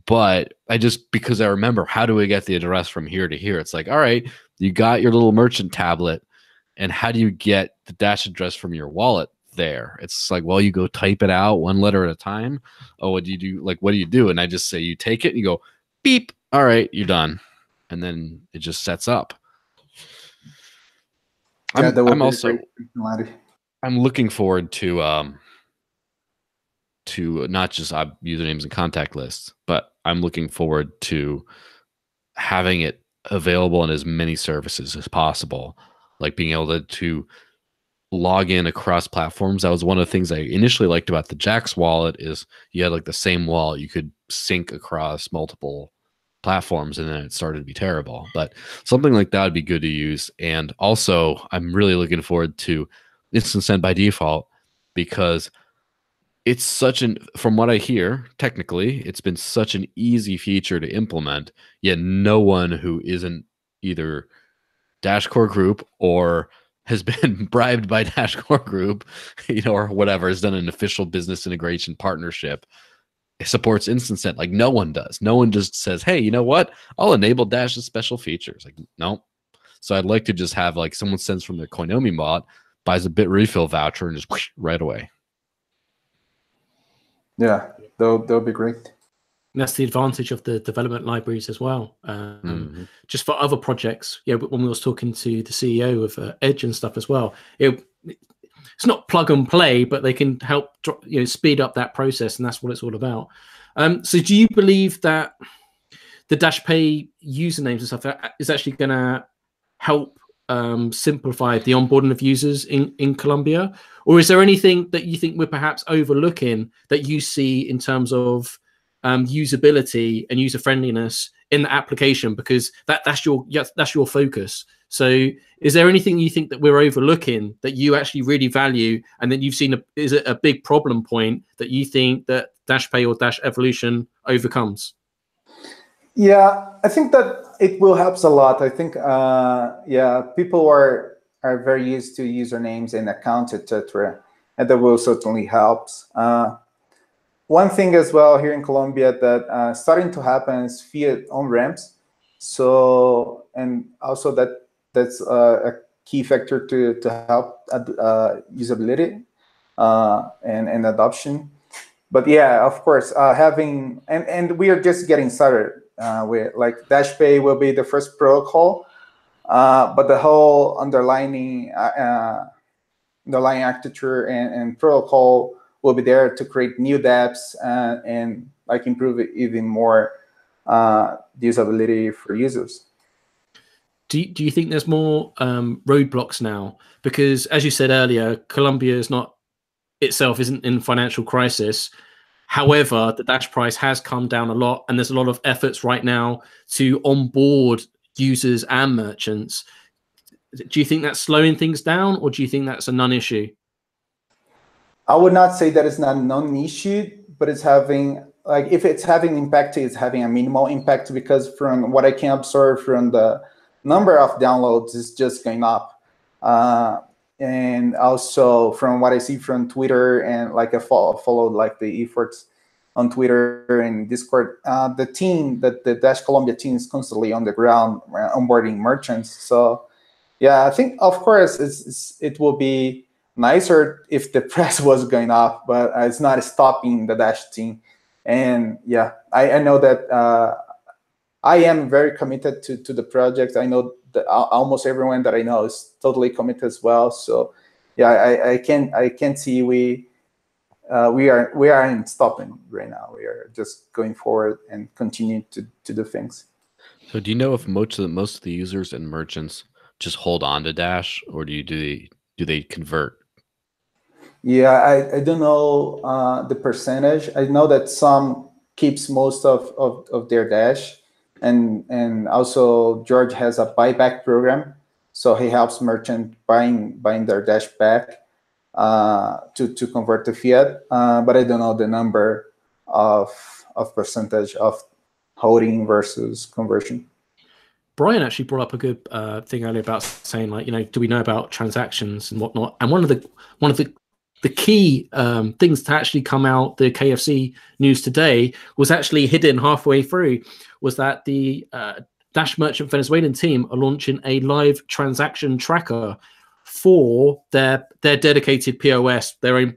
But because I remember, how do we get the address from here to here? It's like, all right, you got your little merchant tablet, and how do you get the Dash address from your wallet there? It's like, well, you go type it out one letter at a time. Oh, what do you do? Like, what do you do? And I just say, you take it and you go, beep. All right, you're done. And then it just sets up. Yeah, I'm looking forward to not just usernames and contact lists, but I'm looking forward to having it available in as many services as possible, like being able to log in across platforms. That was one of the things I initially liked about the Jax wallet, is you had like the same wallet, you could sync across multiple platforms, and then it started to be terrible. But something like that would be good to use. And also, I'm really looking forward to instant send by default, because it's from what I hear, technically, it's been such an easy feature to implement, yet no one who isn't either Dash Core Group or has been bribed by Dash Core Group, or whatever, has done an official business integration partnership, it supports instant send. Like, no one does. No one just says, hey, you know what? I'll enable Dash's special features. Like, no. So I'd like to just have like someone sends from their Koinomi bot, buys a bit refill voucher, and just whoosh, right away. Yeah, that'll be great. And that's the advantage of the development libraries as well. Just for other projects, yeah. When we was talking to the CEO of Edge and stuff as well, it's not plug and play, but they can help speed up that process, and that's what it's all about. So, do you believe that the DashPay usernames and stuff is actually going to help simplify the onboarding of users in Colombia, or is there anything that you think we're perhaps overlooking that you see in terms of usability and user friendliness in the application, because that's your focus? So is there anything you think that we're overlooking that you actually really value, and that you've seen is it a big problem point that you think that DashPay or Dash Evolution overcomes? Yeah, I think that it will help a lot. I think people are very used to usernames and accounts, etc., and that will certainly help. One thing as well here in Colombia that starting to happen is fiat on-ramps. So, and also that's a key factor to help usability and adoption. But yeah, of course, having and we are just getting started. With like DashPay will be the first protocol, but the whole underlying architecture and protocol will be there to create new dApps and like improve it even more the usability for users. Do you think there's more roadblocks now? Because as you said earlier, Colombia is not itself isn't in financial crisis. However, the Dash price has come down a lot, and there's a lot of efforts right now to onboard users and merchants. Do you think that's slowing things down, or do you think that's a non-issue? I would not say that it's not a non-issue, but it's having, like, if it's having impact, it's having a minimal impact, because from what I can observe from the number of downloads is just going up. And also from what I see from Twitter, and like I followed like the efforts on Twitter and Discord, the Dash Colombia team is constantly on the ground onboarding merchants. So yeah, I think of course it will be nicer if the price was going up, but it's not stopping the Dash team. And yeah, I know that I am very committed to the project. I know that almost everyone that I know is totally committed as well. So yeah, I can't see we aren't stopping right now. We are just going forward and continue to do things. So do you know if most of the users and merchants just hold on to Dash, or do they convert? Yeah, I don't know the percentage. I know that some keeps most of their Dash. And also George has a buyback program, so he helps merchant buying their Dash back to convert to fiat. But I don't know the number of percentage of holding versus conversion. Brian actually brought up a good thing earlier about saying, like, do we know about transactions and whatnot? And one of the key things to actually come out the KFC news today was actually hidden halfway through, was that the Dash Merchant Venezuelan team are launching a live transaction tracker for their dedicated POS, their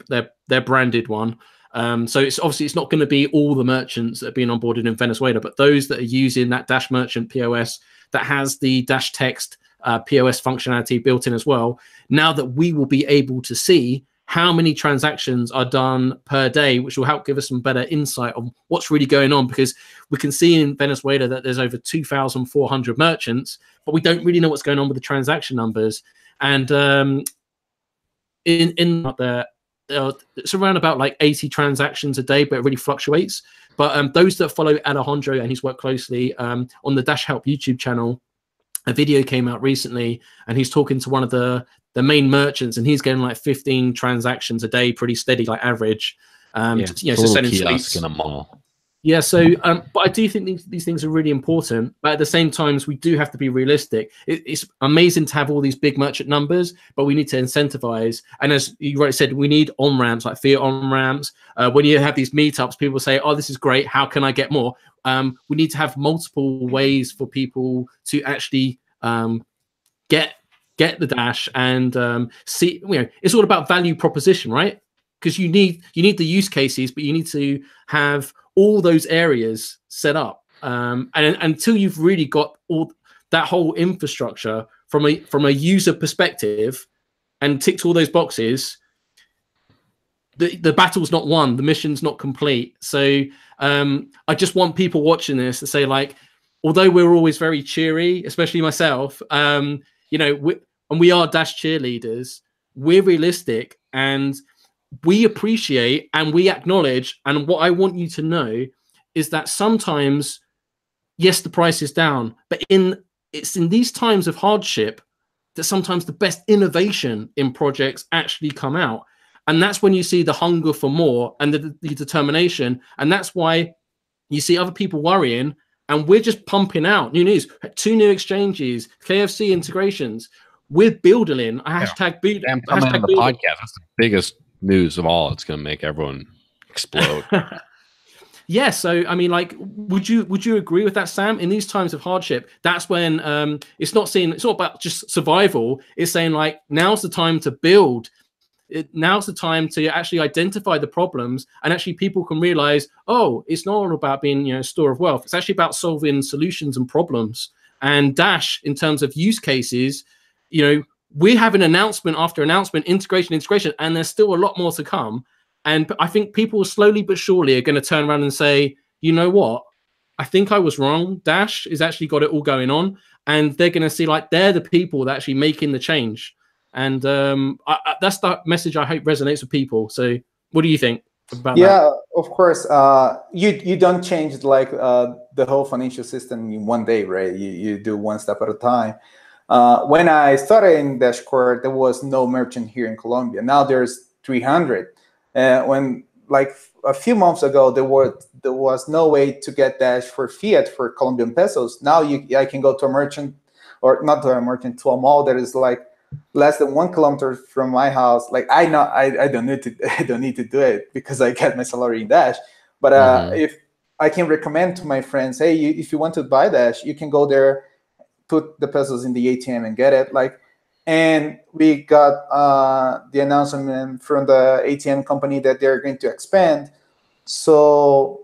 branded one. So it's not going to be all the merchants that are being onboarded in Venezuela, but those that are using that Dash Merchant POS that has the Dash Text POS functionality built in as well. Now that we will be able to see how many transactions are done per day, which will help give us some better insight on what's really going on, because we can see in Venezuela that there's over 2,400 merchants, but we don't really know what's going on with the transaction numbers. And it's around about like 80 transactions a day, but it really fluctuates. But those that follow Alejandro, and he's worked closely on the Dash Help YouTube channel, a video came out recently, and he's talking to one of the main merchants, and he's getting like 15 transactions a day, pretty steady, like average. It's a little kiosk in a mall. Yeah, so but I do think these things are really important, but at the same time, we do have to be realistic. It's amazing to have all these big merchant numbers, but we need to incentivize. And as you rightly said, we need on-ramps, like fiat on-ramps. When you have these meetups, people say, oh, this is great, how can I get more? We need to have multiple ways for people to actually get the Dash and see, it's all about value proposition, right? Because you need the use cases, but you need to have all those areas set up. And until you've really got all that whole infrastructure from a user perspective and ticked all those boxes, the battle's not won, the mission's not complete. So I just want people watching this to say, like, although we're always very cheery, especially myself, we are Dash cheerleaders, we're realistic and we appreciate and we acknowledge. And what I want you to know is that sometimes, yes, the price is down, but it's in these times of hardship that sometimes the best innovation in projects actually come out. And that's when you see the hunger for more and the determination. And that's why you see other people worrying, and we're just pumping out new news, 2 new exchanges, KFC integrations. We're building a hashtag build. I'm coming on the podcast. That's the biggest news of all. It's going to make everyone explode. Yeah. So, I mean, like, would you agree with that, Sam? In these times of hardship, that's when it's not about just survival. It's saying, like, now's the time to build. Now's the time to actually identify the problems, and actually people can realize, oh, it's not all about being a store of wealth. It's actually about solving solutions and problems. And Dash, in terms of use cases, we have an announcement after announcement, integration, and there's still a lot more to come. And I think people slowly but surely are going to turn around and say, you know what? I think I was wrong. Dash has actually got it all going on, and they're going to see, like, they're the people that are actually making the change. And that's the message I hope resonates with people. So what do you think about that? Yeah, of course. You don't change, like, the whole financial system in one day, right? You do one step at a time. When I started in Dashcore, there was no merchant here in Colombia. Now there's 300. When, like, a few months ago, there was no way to get Dash for fiat for Colombian pesos. Now I can go to a merchant, or not to a merchant, to a mall that is like less than 1 kilometer from my house. Like, I don't need to do it because I get my salary in Dash. But if I can recommend to my friends, hey, if you want to buy Dash, you can go there, put the pesos in the ATM and get it. Like, and we got the announcement from the ATM company that they're going to expand. So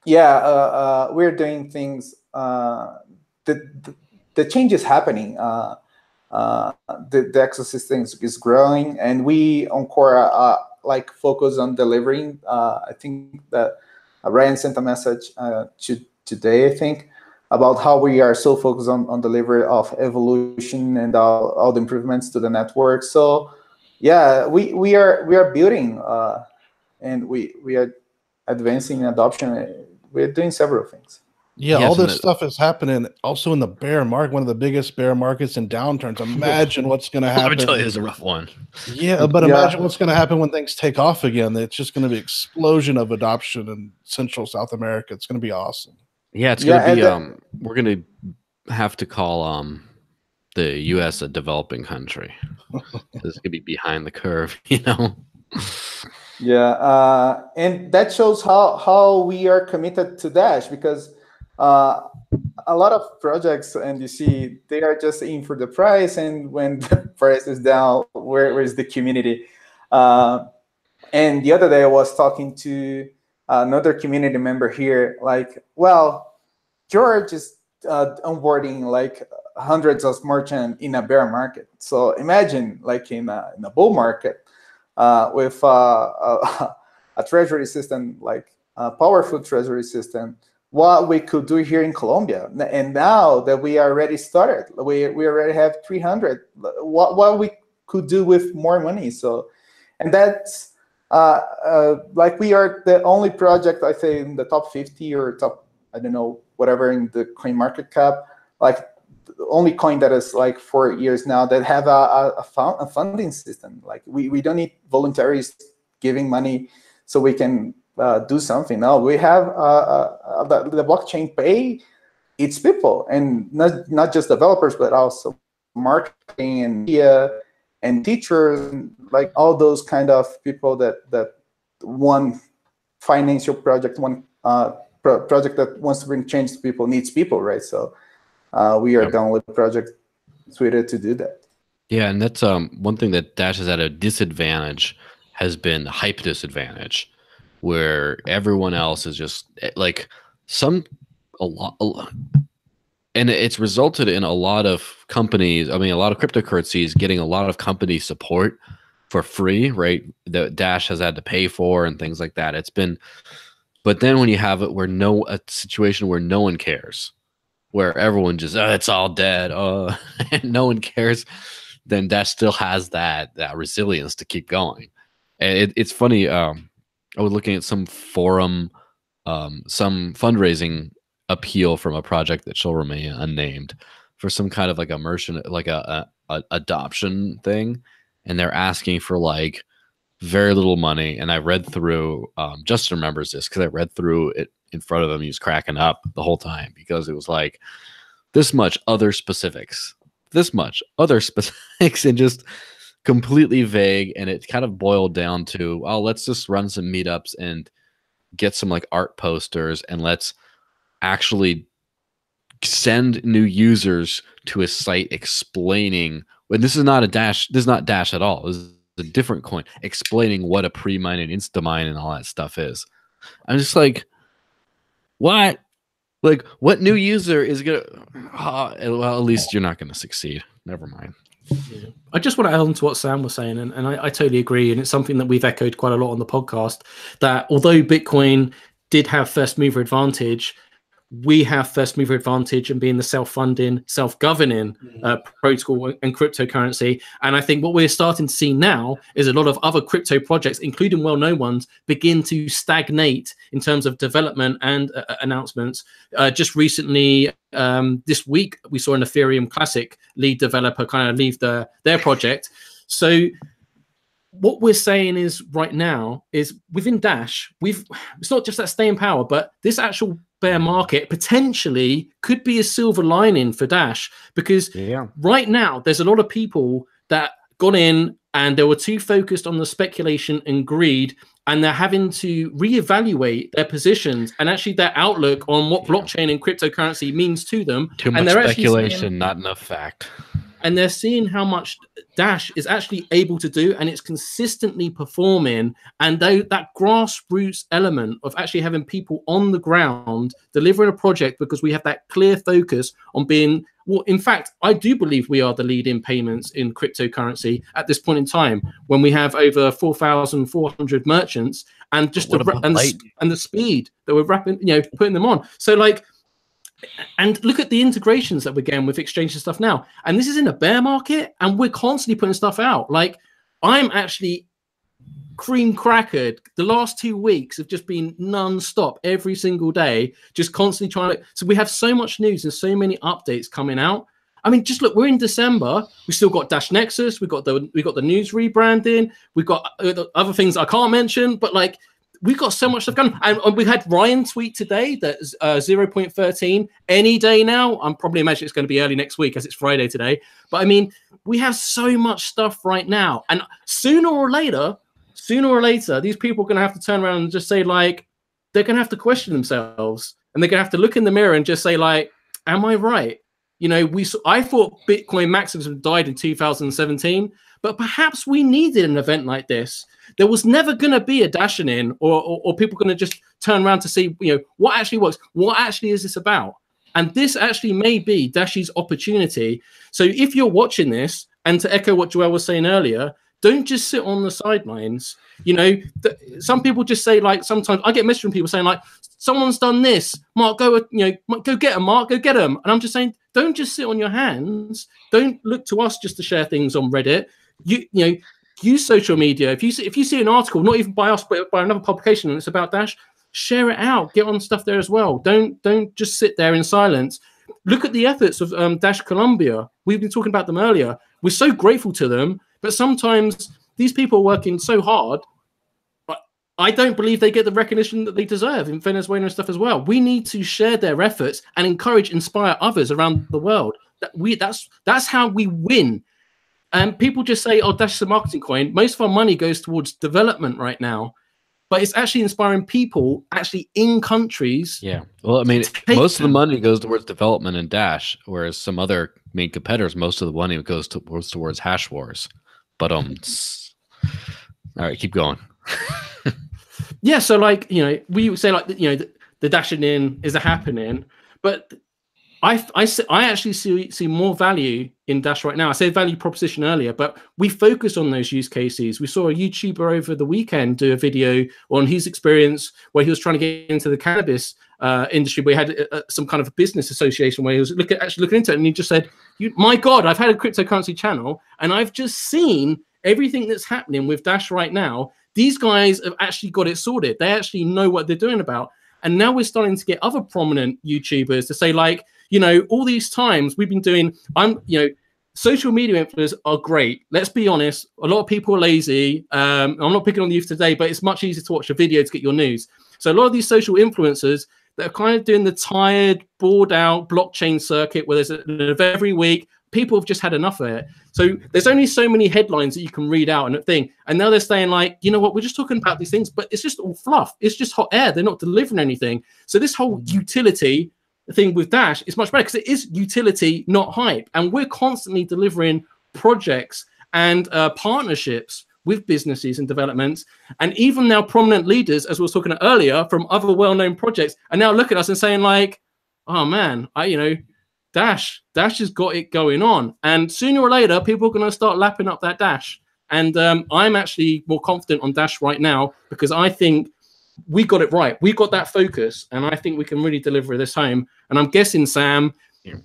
yeah, we're doing things. The change is happening. The ecosystem is growing, and we on Quora like focus on delivering. I think that Ryan sent a message today, I think, about how we are so focused on delivery of evolution and all the improvements to the network. So yeah, we are building and we are advancing adoption. We're doing several things. Yeah, all this stuff is happening also in the bear market, one of the biggest bear markets and downturns. Imagine what's going to happen. Let me tell you, it's a rough one. Yeah, but imagine what's going to happen when things take off again. It's just going to be explosion of adoption in Central South America. It's going to be awesome. Yeah, it's going to be. We're going to have to call the U.S. a developing country. This is going to be behind the curve, Yeah, and that shows how we are committed to Dash, because a lot of projects, and you see, they are just in for the price, and when the price is down, where is the community? And the other day I was talking to another community member here, like, well, George is onboarding like hundreds of merchants in a bear market. So imagine, like, in a bull market with a treasury system, like a powerful treasury system, what we could do here in Colombia. And now that we already started, we already have 300, what we could do with more money. So, and that's like, we are the only project, I say, in the top 50 or top, I don't know, whatever, in the coin market cap, like the only coin that is like 4 years now that have a funding system. Like, we don't need voluntaries giving money so we can do something. No, we have the blockchain pay its people, and not just developers, but also marketing and media and teachers, like all those kind of people that one financial project, one project that wants to bring change to people needs people, right? So we are the only project suited to do that. Yeah, and that's one thing that Dash is at a disadvantage has been hype disadvantage, where everyone else is just like a lot, and it's resulted in a lot of companies. I mean, a lot of cryptocurrencies getting a lot of company support for free, right? That Dash has had to pay for and things like that. It's been, but then when you have it where a situation where no one cares, where everyone just it's all dead, and no one cares, then Dash still has that resilience to keep going. And it's funny. I was looking at some forum, some fundraising appeal from a project that shall remain unnamed for some kind of like immersion, like a adoption thing, and they're asking for like very little money. And I read through. Justin remembers this because I read through it in front of him. He was cracking up the whole time because it was like this much other specifics, and just completely vague. And it kind of boiled down to, oh, let's just run some meetups and get some like art posters, and let's actually send new users to a site explaining when this is not Dash at all. This is a different coin, explaining what a pre-mine and insta-mine and all that stuff is. I'm just like, what? Like, what new user is gonna? Well, at least you're not gonna succeed. Never mind. Yeah. I just want to add on to what Sam was saying, and I totally agree. And it's something that we've echoed quite a lot on the podcast, that although Bitcoin did have first mover advantage, we have first mover advantage in being the self-funding, self-governing protocol and cryptocurrency. And I think what we're starting to see now is a lot of other crypto projects, including well-known ones, begin to stagnate in terms of development and announcements. Just recently, this week, we saw an Ethereum Classic lead developer kind of leave their project. So what we're saying is right now is within Dash, it's not just that stay in power, but this actual bear market potentially could be a silver lining for Dash, because right now there's a lot of people that got in and they were too focused on the speculation and greed, and they're having to reevaluate their positions and actually their outlook on what blockchain and cryptocurrency means to them. Too much speculation, not enough fact. And they're seeing how much Dash is actually able to do, and it's consistently performing. And that grassroots element of actually having people on the ground delivering a project, because we have that clear focus on being, well, in fact, I do believe we are the lead in payments in cryptocurrency at this point in time, when we have over 4,400 merchants, and just the speed that we're putting them on. So like, and look at the integrations that we're getting with exchange and stuff now. And this is in a bear market, and we're constantly putting stuff out. Like, I'm actually cream crackered. The last 2 weeks have just been non-stop every single day, just constantly trying to. So we have so much news and so many updates coming out. I mean, just look, we're in December. We still got Dash Nexus. We got the news rebranding. We've got other things I can't mention, but like, we've got so much stuff going on. And we had Ryan tweet today that 0.13 any day now. I'm probably imagining it's going to be early next week as it's Friday today. But I mean, we have so much stuff right now. And sooner or later, these people are going to have to turn around and just say, like, they're going to have to question themselves. And they're going to have to look in the mirror and just say, like, am I right? You know, I thought Bitcoin maximism died in 2017, but perhaps we needed an event like this. There was never going to be a dashing in or people going to just turn around to see, you know, what actually works. What actually is this about? And this actually may be Dash's opportunity. So if you're watching this, and to echo what Joel was saying earlier, don't just sit on the sidelines. You know, some people just say, like, sometimes I get messages from people saying, like, someone's done this, Mark, go get them, Mark, go get them. And I'm just saying, don't just sit on your hands. Don't look to us just to share things on Reddit. You know, use social media. If you see an article, not even by us, but by another publication, and it's about Dash, share it out. Get on stuff there as well. Don't just sit there in silence. Look at the efforts of Dash Colombia. We've been talking about them earlier. We're so grateful to them, but sometimes these people are working so hard, but I don't believe they get the recognition that they deserve in Venezuela and stuff as well. We need to share their efforts and inspire others around the world. That's how we win. And people just say, oh, Dash is a marketing coin. Most of our money goes towards development right now. But it's actually inspiring people actually in countries. Yeah. Well, I mean, most of the money goes towards development in Dash, whereas some other main competitors, most of the money goes towards hash wars. But all right, keep going. Yeah, so like, you know, we say like, you know, the dashing in is a happening, but I actually see more value in Dash right now. I said value proposition earlier, but we focus on those use cases. We saw a YouTuber over the weekend do a video on his experience where he was trying to get into the cannabis industry. We had some kind of a business association where he was actually looking into it, and he just said, "My God, I've had a cryptocurrency channel, and I've just seen everything that's happening with Dash right now. These guys have actually got it sorted. They actually know what they're doing about." And now we're starting to get other prominent YouTubers to say, like, you know, all these times we've been doing, social media influencers are great. Let's be honest. A lot of people are lazy. I'm not picking on the youth today, but it's much easier to watch a video to get your news. So a lot of these social influencers that are kind of doing the tired, bored out blockchain circuit where there's an event every week, people have just had enough of it. So there's only so many headlines that you can read out and a thing. And now they're saying, like, you know what, we're just talking about these things, but it's just all fluff. It's just hot air. They're not delivering anything. So this whole utility thing with Dash is much better because it is utility, not hype. And we're constantly delivering projects and partnerships with businesses and developments. And even now prominent leaders, as we were talking about earlier, from other well-known projects, are now looking at us and saying, like, oh man, Dash has got it going on. And sooner or later, people are going to start lapping up that Dash. And I'm actually more confident on Dash right now because I think we got it right. We got that focus, and I think we can really deliver this home. And I'm guessing, Sam,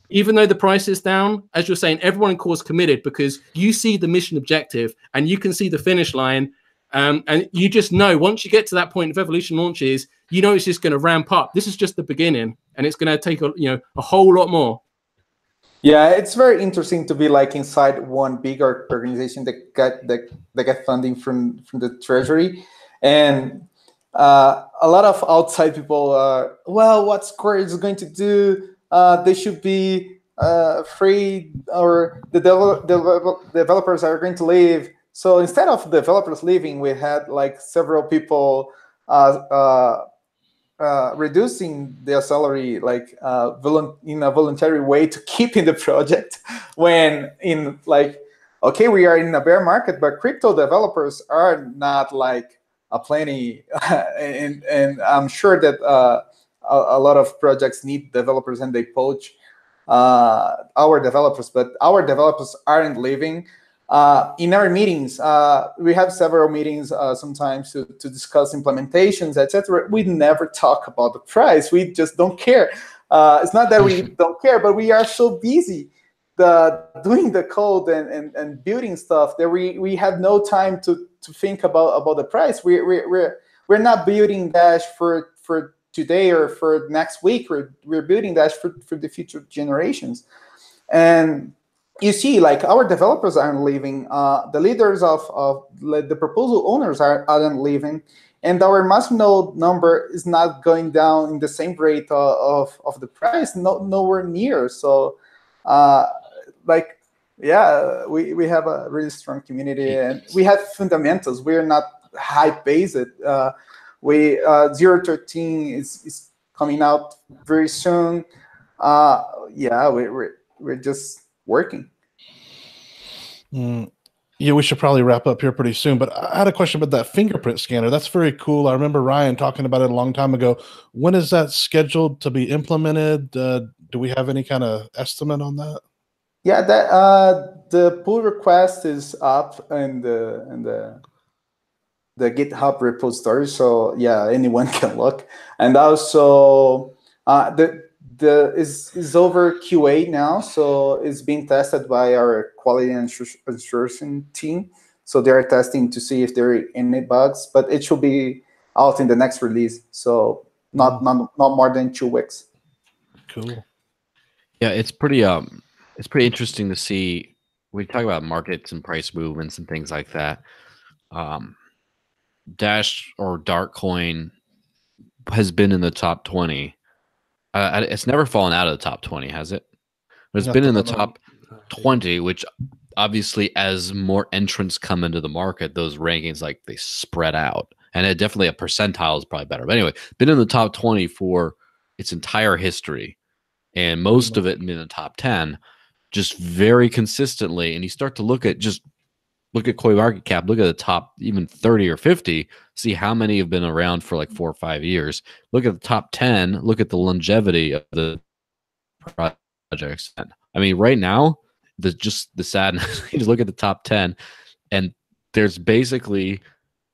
even though the price is down, as you're saying, everyone in core is committed because you see the mission objective and you can see the finish line. And you just know once you get to that point of Evolution launches, you know it's just going to ramp up. This is just the beginning, and it's going to take a whole lot more. Yeah, it's very interesting to be like inside one big organization that get funding from the treasury, and a lot of outside people. Well, what Square is going to do? They should be free, or the developers are going to leave. So instead of developers leaving, we had like several people reducing their salary, like in a voluntary way to keep in the project. When in like, okay, we are in a bear market, but crypto developers are not like a plenty, and I'm sure that a lot of projects need developers and they poach our developers, but our developers aren't leaving. In our meetings, we have several meetings sometimes to discuss implementations, etc. We never talk about the price. We just don't care. It's not that we don't care, but we are so busy doing the code and building stuff that we have no time to think about the price. We're not building Dash for today or for next week. We're building Dash for the future generations. And you see, like, our developers aren't leaving. The leaders of the proposal owners aren't leaving, and our mass node number is not going down in the same rate of the price. Nowhere near. So, like, yeah, we have a really strong community, and we have fundamentals. We're not hype based. 0.13 is coming out very soon. Yeah, we're just working. Yeah, we should probably wrap up here pretty soon, but I had a question about that fingerprint scanner. That's very cool. I remember Ryan talking about it a long time ago. When is that scheduled to be implemented? Do we have any kind of estimate on that? Yeah, that the pull request is up in the GitHub repository. So yeah, anyone can look. And also is over QA now, so it's being tested by our quality and assurance team. So they're testing to see if there are any bugs, but it should be out in the next release. So not more than 2 weeks. Cool. Yeah, it's pretty interesting to see. We talk about markets and price movements and things like that. Dash or Darkcoin has been in the top 20. It's never fallen out of the top 20, has it? But it's been in the top 20, which obviously, as more entrants come into the market, those rankings, like, they spread out. And it definitely, a percentile is probably better. But anyway, been in the top 20 for its entire history. And most of it been in the top 10. just very consistently, and you start to look at coin market cap, look at the top even 30 or 50, see how many have been around for like 4 or 5 years. Look at the top 10, look at the longevity of the projects. I mean, right now, the sadness, you just look at the top 10, and there's basically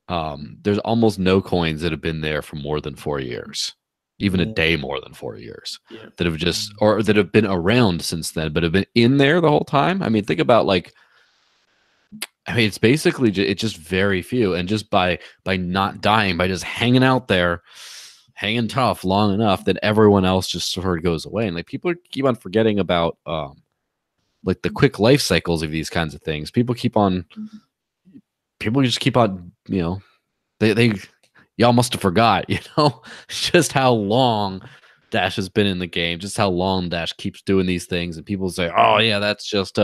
there's almost no coins that have been there for more than 4 years, even a day more than 4 years, that have just, or that have been around since then, but have been in there the whole time. I mean, think about like, I mean, it's basically it's just very few, and just by not dying, by just hanging out there, hanging tough long enough, that everyone else just sort of goes away. And like, people keep on forgetting about like the quick life cycles of these kinds of things. People just keep on, you know, they y'all must have forgot, you know, just how long Dash has been in the game, just how long Dash keeps doing these things, and people say, oh yeah, that's just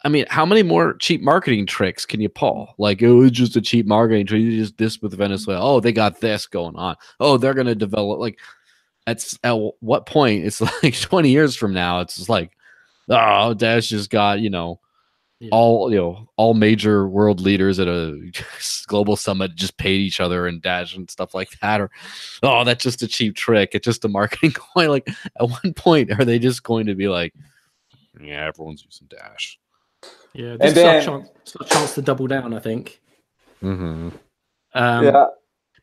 I mean, how many more cheap marketing tricks can you pull? Like, it was just a cheap marketing trick. You just this with Venezuela. Oh, they got this going on. Oh, they're going to develop. Like, at what point? It's like 20 years from now. It's just like, oh, Dash just got, you know, all major world leaders at a global summit just paid each other in Dash and stuff like that. Or, oh, that's just a cheap trick. It's just a marketing coin. Like, at one point, are they just going to be like, yeah, everyone's using Dash? Yeah, this is our chance to double down, I think.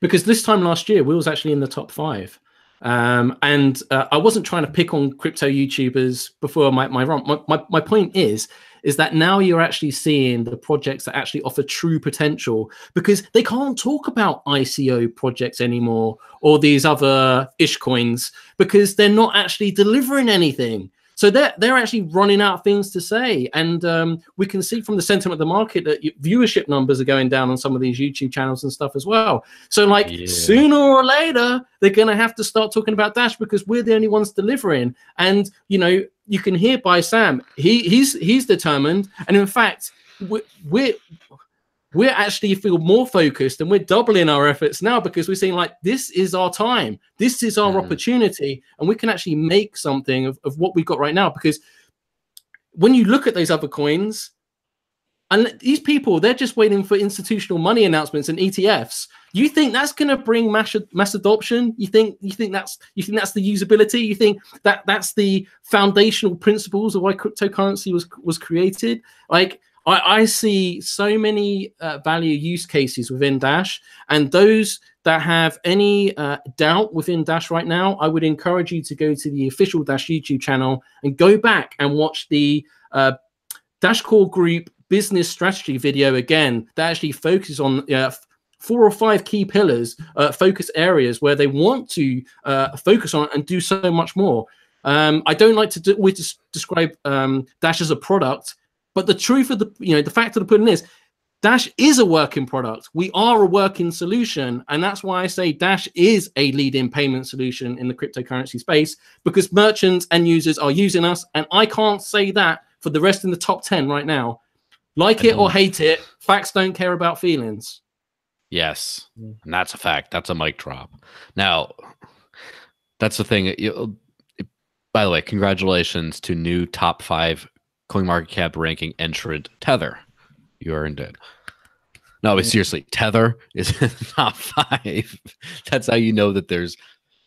Because this time last year, we was actually in the top 5. And I wasn't trying to pick on crypto YouTubers before my run. My point is that now you're actually seeing the projects that actually offer true potential, because they can't talk about ICO projects anymore or these other ish coins, because they're not actually delivering anything. So they're actually running out of things to say. And we can see from the sentiment of the market that viewership numbers are going down on some of these YouTube channels and stuff as well. So like, sooner or later, they're going to have to start talking about Dash, because we're the only ones delivering. And, you know, you can hear by Sam, he's determined. And in fact, we're actually feel more focused, and we're doubling our efforts now, because we're saying, like, this is our time, this is our opportunity, and we can actually make something of what we've got right now. Because when you look at those other coins, and these people, they're just waiting for institutional money announcements and ETFs. You think that's going to bring mass adoption? You think that's the usability? You think that's the foundational principles of why cryptocurrency was created? Like, I see so many value use cases within Dash, and those that have any doubt within Dash right now, I would encourage you to go to the official Dash YouTube channel and go back and watch the Dash Core Group business strategy video again, that actually focuses on 4 or 5 key pillars, focus areas where they want to focus on and do so much more. I don't like to always describe Dash as a product, but the truth of the fact of the pudding is, Dash is a working product. We are a working solution. And that's why I say Dash is a leading payment solution in the cryptocurrency space, because merchants and users are using us. And I can't say that for the rest in the top 10 right now. Like it or hate it, facts don't care about feelings. Yes. And that's a fact. That's a mic drop. Now, that's the thing. By the way, congratulations to new top 5 CoinMarketCap ranking entrant, Tether. You are indeed. No, but seriously, Tether is in the top 5. That's how you know that there's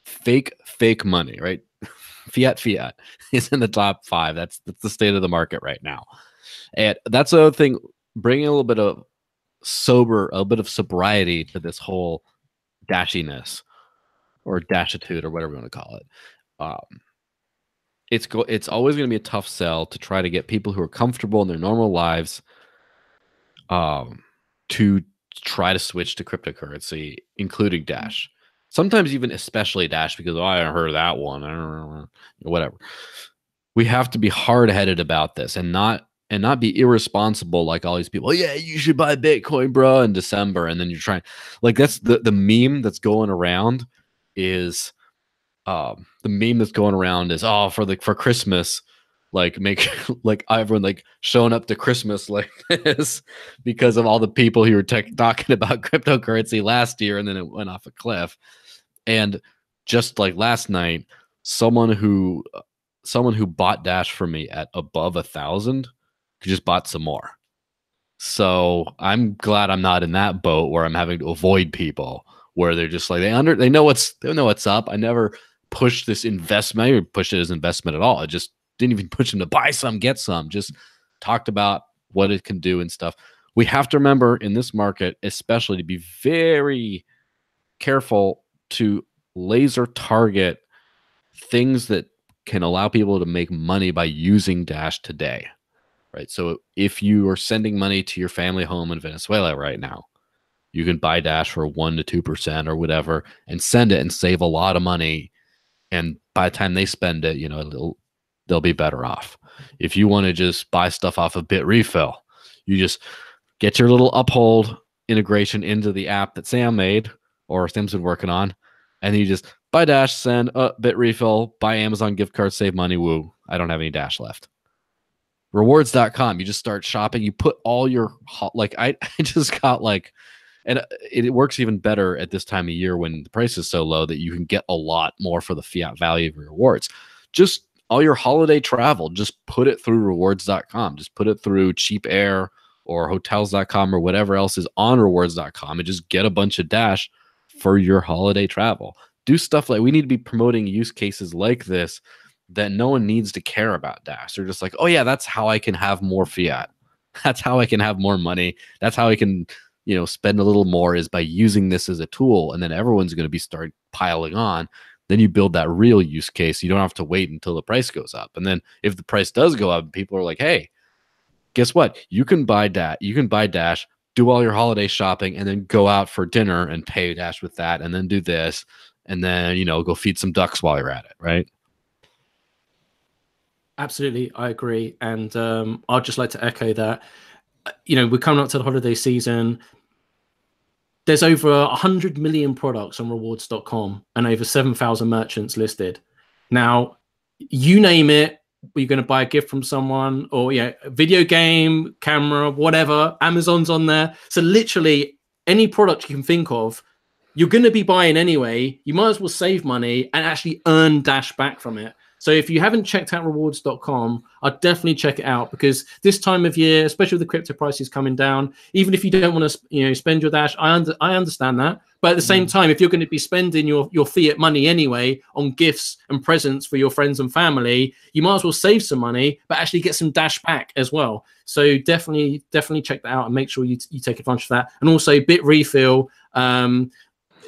fake money, right? Fiat is in the top 5. That's the state of the market right now. And that's the other thing, bringing a little bit of sobriety to this whole dashiness or dashitude or whatever you want to call it. It's always going to be a tough sell to try to get people who are comfortable in their normal lives to try to switch to cryptocurrency, including Dash. Sometimes even especially Dash, because I haven't heard of that one. I don't know, whatever. We have to be hard-headed about this and not be irresponsible like all these people. Oh, yeah, you should buy Bitcoin, bro, in December, and then you're trying. Like, that's the meme that's going around is for Christmas, like, make like everyone like showing up to Christmas like this because of all the people who were talking about cryptocurrency last year, and then it went off a cliff. And just like last night, someone who someone who bought Dash for me at above 1,000 just bought some more. So I'm glad I'm not in that boat where I'm having to avoid people where they're just like they know what's up. I never pushed this investment. I didn't push it as investment at all. I just didn't even push them to buy some, get some. Just talked about what it can do and stuff. We have to remember in this market, especially, to be very careful to laser target things that can allow people to make money by using Dash today, right? So if you are sending money to your family home in Venezuela right now, you can buy Dash for 1% to 2% or whatever and send it and save a lot of money. And by the time they spend it, you know, they'll be better off. If you want to just buy stuff off of Bitrefill, you just get your little Uphold integration into the app that Sam made or Sam's been working on, and you just buy Dash, send Bitrefill, buy Amazon gift card, save money. Woo! I don't have any Dash left. Rewards.com. You just start shopping. You put all your I just got like, and it works even better at this time of year when the price is so low that you can get a lot more for the fiat value of your rewards. Just all your holiday travel, just put it through rewards.com. Just put it through Cheap Air or hotels.com or whatever else is on rewards.com and just get a bunch of Dash for your holiday travel. Do stuff like, we need to be promoting use cases like this that no one needs to care about Dash. They're just like, oh yeah, that's how I can have more fiat. That's how I can have more money. That's how I can, you know, spend a little more, is by using this as a tool. And then everyone's going to be start piling on. Then you build that real use case. You don't have to wait until the price goes up. And then if the price does go up, people are like, hey, guess what? You can buy Dash. You can buy Dash, do all your holiday shopping, and then go out for dinner and pay Dash with that, and then do this, and then, you know, go feed some ducks while you're at it, right? Absolutely, I agree. And I'd just like to echo that. You know, we're coming up to the holiday season. There's over 100 million products on rewards.com and over 7,000 merchants listed. Now, you name it, you're going to buy a gift from someone, or yeah, video game, camera, whatever, Amazon's on there. So literally any product you can think of, you're going to be buying anyway. You might as well save money and actually earn Dash back from it. So if you haven't checked out rewards.com, I'd definitely check it out, because this time of year, especially with the crypto prices coming down, even if you don't want to, you know, spend your Dash, I understand that. But at the same time, if you're going to be spending your fiat money anyway on gifts and presents for your friends and family, you might as well save some money, but actually get some Dash back as well. So definitely check that out and make sure you take advantage of that. And also Bitrefill,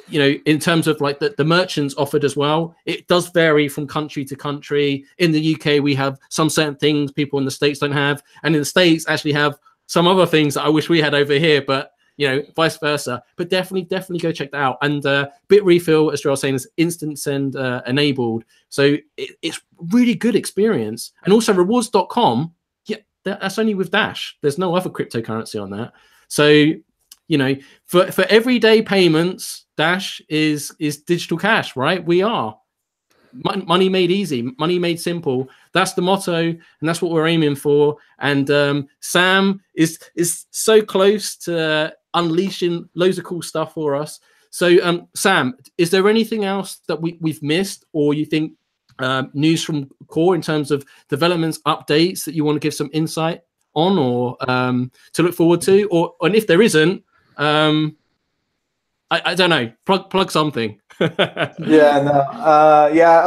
you know, in terms of like the merchants offered as well, it does vary from country to country. In the UK, we have some certain things people in the States don't have, and in the States actually have some other things that I wish we had over here, but you know, vice versa. But definitely go check that out. And Bitrefill, as Joel was saying, is instant send enabled, so it's really good experience. And also rewards.com, yeah, that's only with Dash. There's no other cryptocurrency on that. So, you know, for everyday payments, Dash is digital cash, right? We are money made easy, money made simple. That's the motto, and that's what we're aiming for. And Sam is so close to unleashing loads of cool stuff for us. So, Sam, is there anything else that we've missed, or you think news from Core in terms of developments, updates that you want to give some insight on, or to look forward to, and if there isn't, I don't know, plug something. I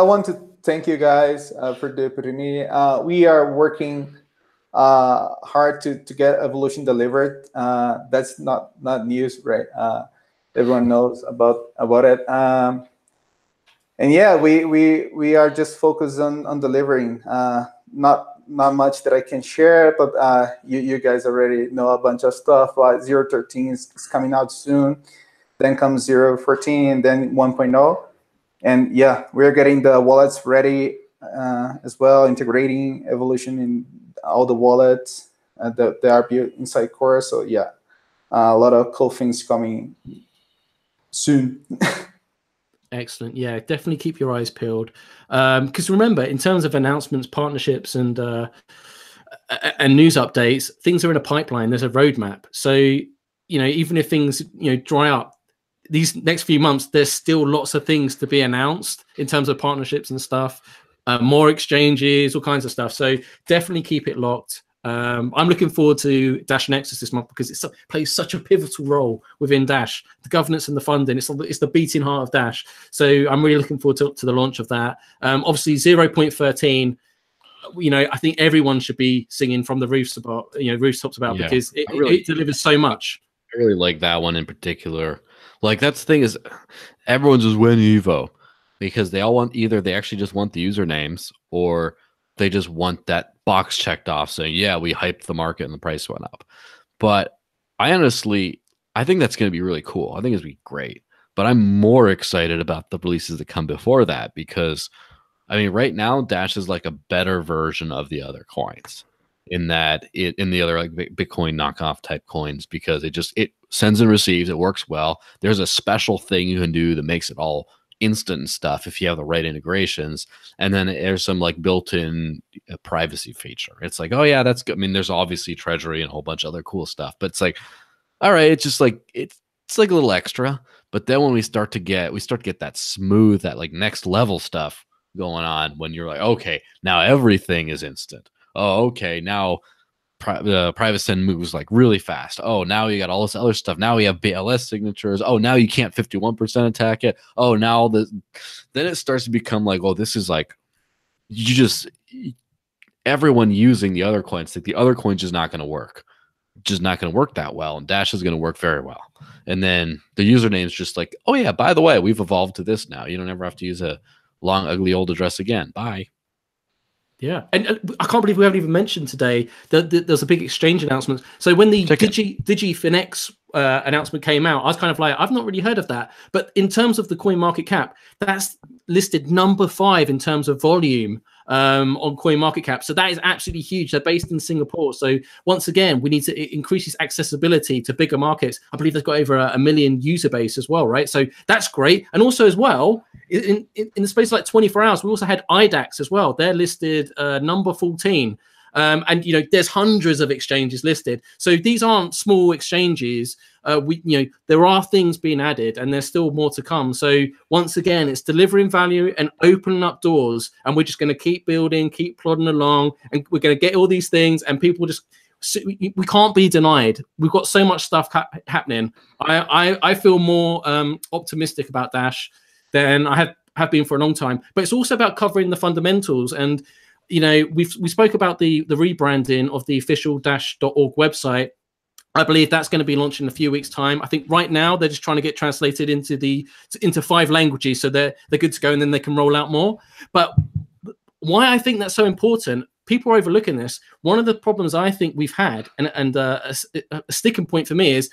want to thank you guys for the opportunity. We are working hard to get Evolution delivered. That's not news, right? Everyone knows about it. And yeah, we are just focused on delivering. Not much that I can share, but you guys already know a bunch of stuff. 0.13 is coming out soon. Then comes 0.14, then 1.0. And yeah, we're getting the wallets ready as well, integrating Evolution in all the wallets that are built inside Core. So yeah, a lot of cool things coming soon. Excellent. Yeah, definitely keep your eyes peeled. Because remember, in terms of announcements, partnerships, and news updates, things are in a pipeline. There's a roadmap. So, you know, even if things, you know, dry up, these next few months, there's still lots of things to be announced in terms of partnerships and stuff. more exchanges, all kinds of stuff. So definitely keep it locked. I'm looking forward to Dash Nexus this month because it plays such a pivotal role within Dash, the governance and the funding. It's the beating heart of Dash. So I'm really looking forward to the launch of that. Obviously 0.13, I think everyone should be singing from the rooftops about because it delivers so much. I really like that one in particular. Like, that's the thing is, everyone's just win Evo because they all want they actually just want the usernames, or they just want that box checked off saying, yeah, we hyped the market and the price went up. But I think that's going to be really cool. I think it's going to be great. But I'm more excited about the releases that come before that because, I mean, right now, Dash is like a better version of the other coins in that in the other like Bitcoin knockoff type coins, because it sends and receives. It works well. There's a special thing you can do that makes it all instant and stuff if you have the right integrations, and then there's some like built-in privacy feature. It's like, oh yeah, that's good. I mean, there's obviously treasury and a whole bunch of other cool stuff, but it's like, all right, it's just like it's like a little extra. But then when we start to get that smooth, that like next level stuff going on, when you're like, okay, now everything is instant. Oh, okay, now private send moves like really fast. Oh, now you got all this other stuff. Now we have BLS signatures. Oh, now you can't 51% attack it. Oh, now then it starts to become like, oh, this is like, everyone using the other coins, like the other coin's just not going to work. Just not going to work that well. And Dash is going to work very well. And then the username's just like, oh yeah, by the way, we've evolved to this now. You don't ever have to use a long, ugly old address again. Bye. Yeah, and I can't believe we haven't even mentioned today that there's a big exchange announcement. So when the DigiFinex announcement came out, I was kind of like, I've not really heard of that. But in terms of the coin market cap, that's listed number 5 in terms of volume on coin market cap. So that is absolutely huge. They're based in Singapore. So once again, we need to increase its accessibility to bigger markets. I believe they've got over a million user base as well, right? So that's great. And also as well, in the space of like 24 hours, we also had IDAX as well. They're listed number 14. And there's hundreds of exchanges listed. So these aren't small exchanges. There are things being added, and there's still more to come. So once again, it's delivering value and opening up doors, and we're just going to keep building, keep plodding along, and we're going to get all these things, and people just we can't be denied. We've got so much stuff happening. I feel more optimistic about Dash than I have been for a long time. But it's also about covering the fundamentals. And we spoke about the rebranding of the official dash.org website. I believe that's going to be launched in a few weeks' time. I think right now they're just trying to get translated into 5 languages, so they're good to go, and then they can roll out more. But why I think that's so important, people are overlooking this. One of the problems I think we've had, and a sticking point for me, is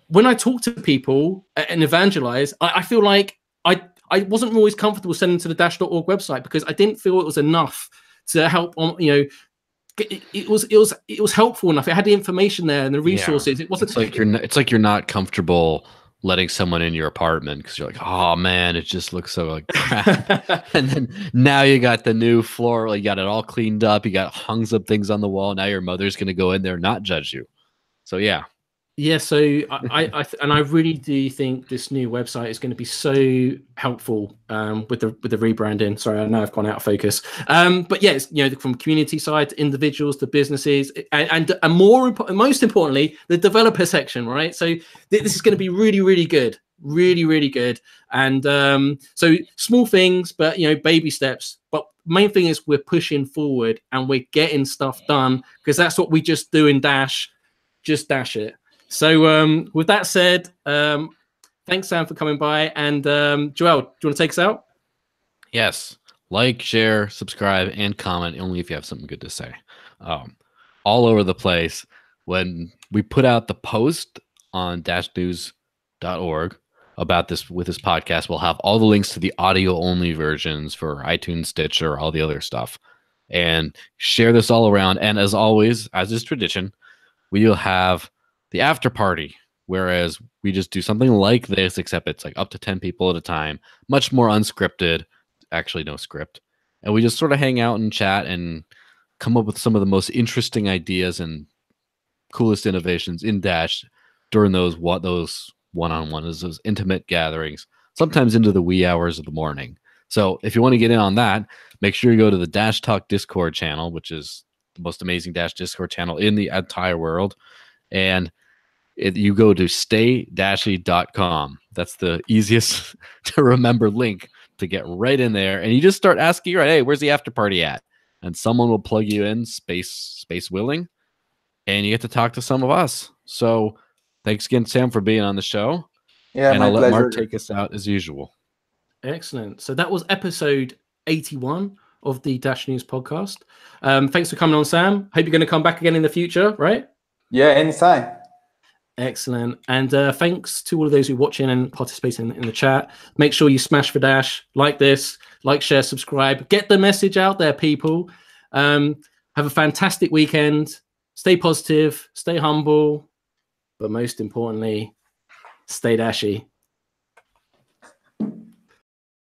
when I talk to people and evangelize, I feel like I wasn't always comfortable sending to the dash.org website because I didn't feel it was enough to help on, it was helpful enough. It had the information there and the resources. Yeah. It wasn't it's like you're not comfortable letting someone in your apartment because you're like, oh man, it just looks so like crap. And then now you got the new floor, like you got it all cleaned up, you got hungs up things on the wall. Now your mother's gonna go in there and not judge you. So yeah. Yeah, so I really do think this new website is going to be so helpful with the rebranding. Sorry, I know I've gone out of focus. But yes, from community side to individuals to businesses, and most importantly, the developer section, right? So this is going to be really, really good, really, really good. And so small things, but baby steps. But main thing is we're pushing forward and we're getting stuff done because that's what we just do in Dash. Just dash it. So with that said, thanks, Sam, for coming by. And Joel, do you want to take us out? Yes. Like, share, subscribe, and comment only if you have something good to say. All over the place. When we put out the post on dashnews.org about this with this podcast, we'll have all the links to the audio-only versions for iTunes, Stitcher, all the other stuff. And share this all around. And as always, as is tradition, we'll have the after party, whereas we just do something like this, except it's like up to 10 people at a time, much more unscripted, actually no script. And we just sort of hang out and chat and come up with some of the most interesting ideas and coolest innovations in Dash during those one-on-ones, those intimate gatherings, sometimes into the wee hours of the morning. So if you want to get in on that, make sure you go to the Dash Talk Discord channel, which is the most amazing Dash Discord channel in the entire world. And you go to staydashy.com. That's the easiest to remember link to get right in there. And you just start asking, right, hey, where's the after party at? And someone will plug you in, space willing, and you get to talk to some of us. So thanks again, Sam, for being on the show. Yeah, and my I'll let pleasure. Mark take us out as usual. Excellent. So that was episode 81 of the Dash News podcast. Thanks for coming on, Sam. Hope you're going to come back again in the future, right? Yeah, anytime. Excellent. And thanks to all of those who are watching and participating in the chat. Make sure you smash for Dash, like this, like, share, subscribe. Get the message out there, people. Have a fantastic weekend. Stay positive, stay humble, but most importantly, stay dashy.